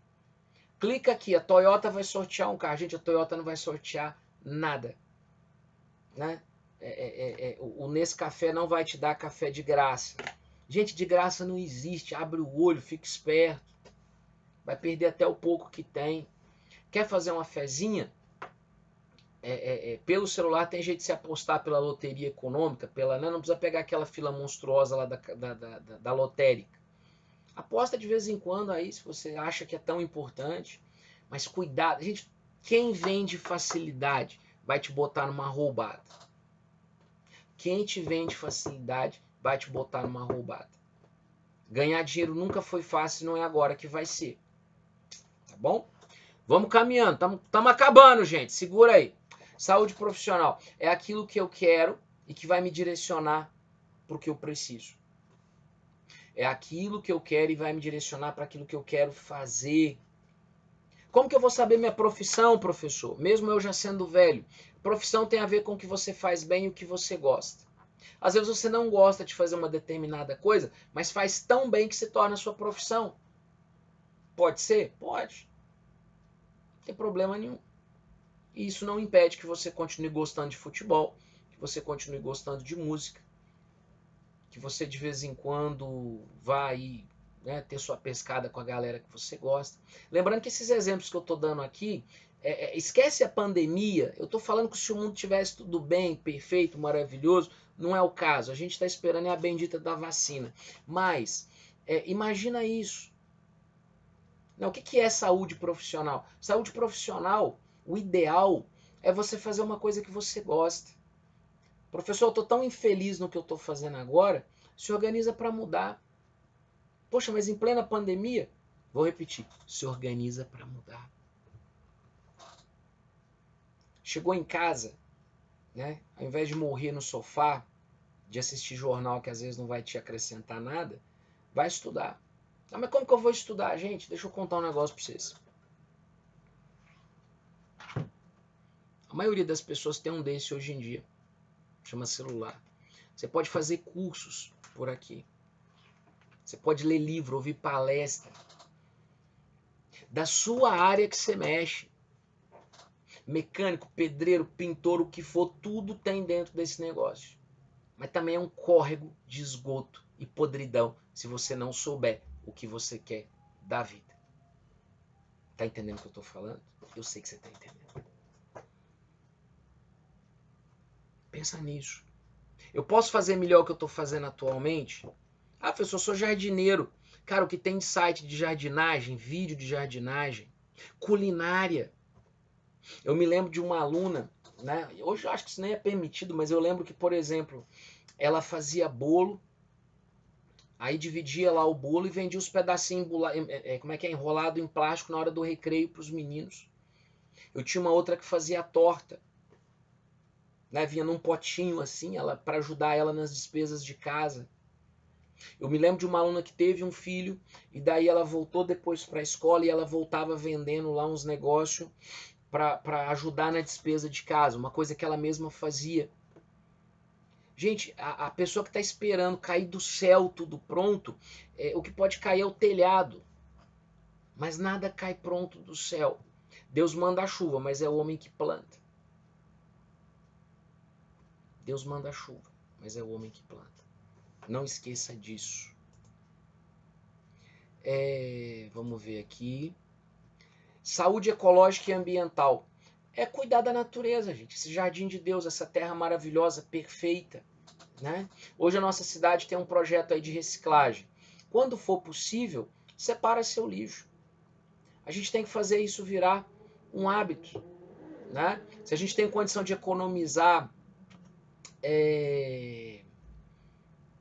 Clica aqui, a Toyota vai sortear um carro. Gente, a Toyota não vai sortear nada, né? O Nescafé não vai te dar café de graça. Gente, de graça não existe. Abre o olho, fica esperto. Vai perder até o pouco que tem. Quer fazer uma fezinha? Pelo celular tem jeito de se apostar pela loteria econômica, não precisa pegar aquela fila monstruosa lá da lotérica. Aposta de vez em quando aí, se você acha que é tão importante. Mas cuidado. Gente, quem vende facilidade vai te botar numa roubada. Quem te vende facilidade vai te botar numa roubada. Ganhar dinheiro nunca foi fácil, não é agora que vai ser. Tá bom? Vamos caminhando. Estamos acabando, gente. Segura aí. Saúde profissional é aquilo que eu quero e que vai me direcionar para o que eu preciso. É aquilo que eu quero e vai me direcionar para aquilo que eu quero fazer. Como que eu vou saber minha profissão, professor? Mesmo eu já sendo velho. Profissão tem a ver com o que você faz bem e o que você gosta. Às vezes você não gosta de fazer uma determinada coisa, mas faz tão bem que se torna a sua profissão. Pode ser? Pode. Não tem problema nenhum. E isso não impede que você continue gostando de futebol, que você continue gostando de música, que você de vez em quando vá aí, né, ter sua pescada com a galera que você gosta. Lembrando que esses exemplos que eu estou dando aqui, esquece a pandemia, eu estou falando que se o mundo tivesse tudo bem, perfeito, maravilhoso, não é o caso. A gente está esperando a bendita da vacina. Mas, imagina isso. Não, o que é saúde profissional? Saúde profissional, o ideal é você fazer uma coisa que você gosta. Professor, eu estou tão infeliz no que eu estou fazendo agora, se organiza para mudar. Poxa, mas em plena pandemia, vou repetir, se organiza para mudar. Chegou em casa, né? Ao invés de morrer no sofá, de assistir jornal que às vezes não vai te acrescentar nada, vai estudar. Ah, mas como que eu vou estudar, gente? Deixa eu contar um negócio para vocês. A maioria das pessoas tem um desse hoje em dia. Chama celular. Você pode fazer cursos por aqui. Você pode ler livro, ouvir palestra. Da sua área que você mexe. Mecânico, pedreiro, pintor, o que for, tudo tem dentro desse negócio. Mas também é um córrego de esgoto e podridão se você não souber o que você quer da vida. Tá entendendo o que eu tô falando? Eu sei que você tá entendendo. Pensa nisso. Eu posso fazer melhor o que eu tô fazendo atualmente? Ah, professor, eu sou jardineiro. Cara, o que tem de site de jardinagem, vídeo de jardinagem, culinária. Eu me lembro de uma aluna, né? Hoje eu acho que isso nem é permitido, mas eu lembro que, por exemplo, ela fazia bolo, aí dividia lá o bolo e vendia os pedacinhos enrolado em plástico na hora do recreio para os meninos. Eu tinha uma outra que fazia a torta, né? Vinha num potinho assim, para ajudar ela nas despesas de casa. Eu me lembro de uma aluna que teve um filho e daí ela voltou depois para a escola e ela voltava vendendo lá uns negócios para ajudar na despesa de casa, uma coisa que ela mesma fazia. Gente, a pessoa que está esperando cair do céu tudo pronto, o que pode cair é o telhado. Mas nada cai pronto do céu. Deus manda a chuva, mas é o homem que planta. Deus manda a chuva, mas é o homem que planta. Não esqueça disso. Vamos ver aqui. Saúde ecológica e ambiental. É cuidar da natureza, gente. Esse jardim de Deus, essa terra maravilhosa, perfeita, né? Hoje a nossa cidade tem um projeto aí de reciclagem. Quando for possível, separa seu lixo. A gente tem que fazer isso virar um hábito, né? Se a gente tem condição de economizar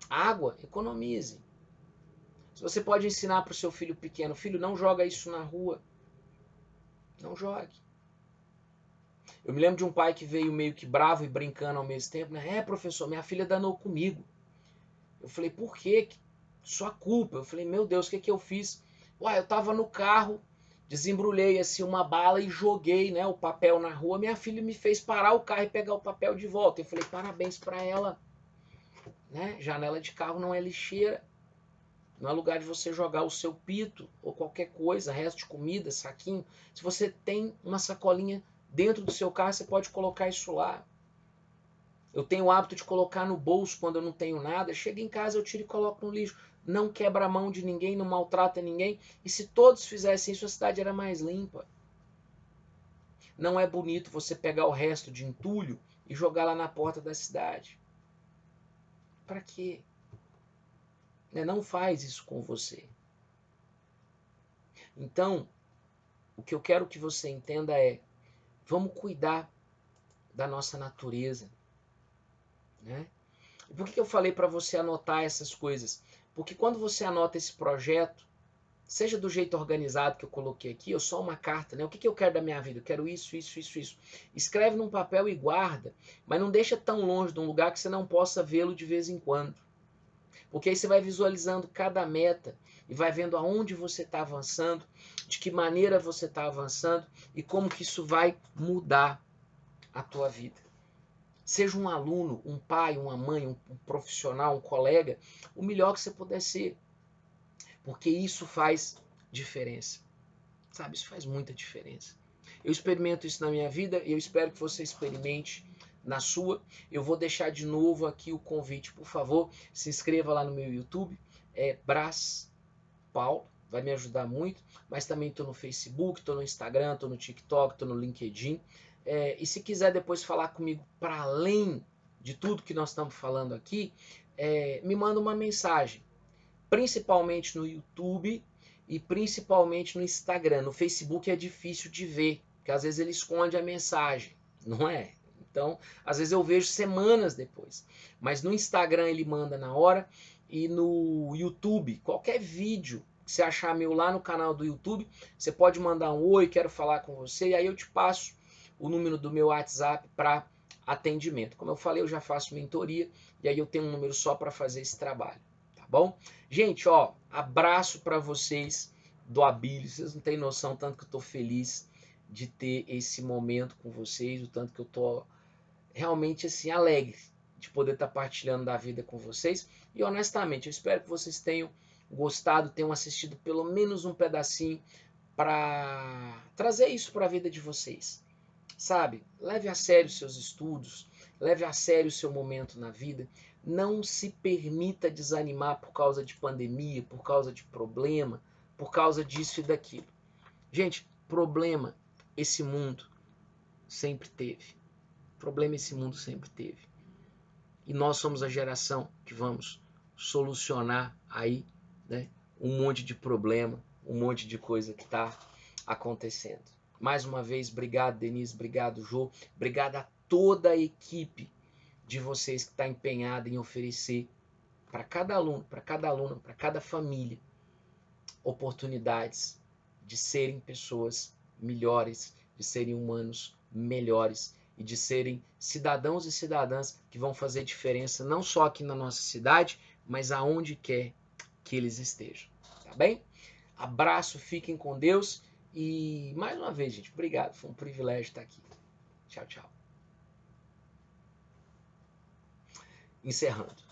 água, economize. Se você pode ensinar para o seu filho pequeno, filho, não joga isso na rua. Não jogue. Eu me lembro de um pai que veio meio que bravo e brincando ao mesmo tempo, né? Professor, minha filha danou comigo. Eu falei, por quê? Sua culpa. Eu falei, meu Deus, o que que eu fiz? Uai, eu tava no carro, desembrulhei assim uma bala e joguei, né, o papel na rua. Minha filha me fez parar o carro e pegar o papel de volta. Eu falei, parabéns para ela. Né? Janela de carro não é lixeira. Não é lugar de você jogar o seu pito ou qualquer coisa, resto de comida, saquinho. Se você tem uma sacolinha dentro do seu carro, você pode colocar isso lá. Eu tenho o hábito de colocar no bolso quando eu não tenho nada. Chego em casa, eu tiro e coloco no lixo. Não quebra a mão de ninguém, não maltrata ninguém. E se todos fizessem isso, a cidade era mais limpa. Não é bonito você pegar o resto de entulho e jogar lá na porta da cidade. Para quê? Não faz isso com você. Então, o que eu quero que você entenda é, vamos cuidar da nossa natureza. Né? E por que eu falei para você anotar essas coisas? Porque quando você anota esse projeto, seja do jeito organizado que eu coloquei aqui, ou só uma carta, né? O que eu quero da minha vida? Eu quero isso, isso, isso, isso. Escreve num papel e guarda, mas não deixa tão longe de um lugar que você não possa vê-lo de vez em quando. Porque aí você vai visualizando cada meta e vai vendo aonde você está avançando, de que maneira você está avançando e como que isso vai mudar a tua vida. Seja um aluno, um pai, uma mãe, um profissional, um colega, o melhor que você puder ser. Porque isso faz diferença. Sabe, isso faz muita diferença. Eu experimento isso na minha vida e eu espero que você experimente na sua. Eu vou deixar de novo aqui o convite, por favor, se inscreva lá no meu YouTube, Brás Paulo, vai me ajudar muito, mas também estou no Facebook, estou no Instagram, estou no TikTok, estou no LinkedIn. E se quiser depois falar comigo para além de tudo que nós estamos falando aqui, me manda uma mensagem, principalmente no YouTube e principalmente no Instagram. No Facebook é difícil de ver, porque às vezes ele esconde a mensagem, não é? Então, às vezes eu vejo semanas depois. Mas no Instagram ele manda na hora e no YouTube, qualquer vídeo que você achar meu lá no canal do YouTube, você pode mandar um oi, quero falar com você, e aí eu te passo o número do meu WhatsApp para atendimento. Como eu falei, eu já faço mentoria e aí eu tenho um número só para fazer esse trabalho, tá bom? Gente, ó, abraço para vocês do Abílio. Vocês não têm noção tanto que eu tô feliz de ter esse momento com vocês, o tanto que eu tô realmente assim alegre de poder estar partilhando da vida com vocês. E honestamente, eu espero que vocês tenham gostado, tenham assistido pelo menos um pedacinho para trazer isso para a vida de vocês. Sabe? Leve a sério os seus estudos, leve a sério o seu momento na vida. Não se permita desanimar por causa de pandemia, por causa de problema, por causa disso e daquilo. Gente, problema esse mundo sempre teve. Problema esse mundo sempre teve. E nós somos a geração que vamos solucionar aí, né, um monte de problema, um monte de coisa que está acontecendo. Mais uma vez, obrigado, Denise, obrigado, Jô, obrigado a toda a equipe de vocês que está empenhada em oferecer para cada aluno, para cada aluna, para cada família, oportunidades de serem pessoas melhores, de serem humanos melhores e de serem cidadãos e cidadãs que vão fazer diferença não só aqui na nossa cidade, mas aonde quer que eles estejam. Tá bem? Abraço, fiquem com Deus e mais uma vez, gente, obrigado. Foi um privilégio estar aqui. Tchau, tchau. Encerrando.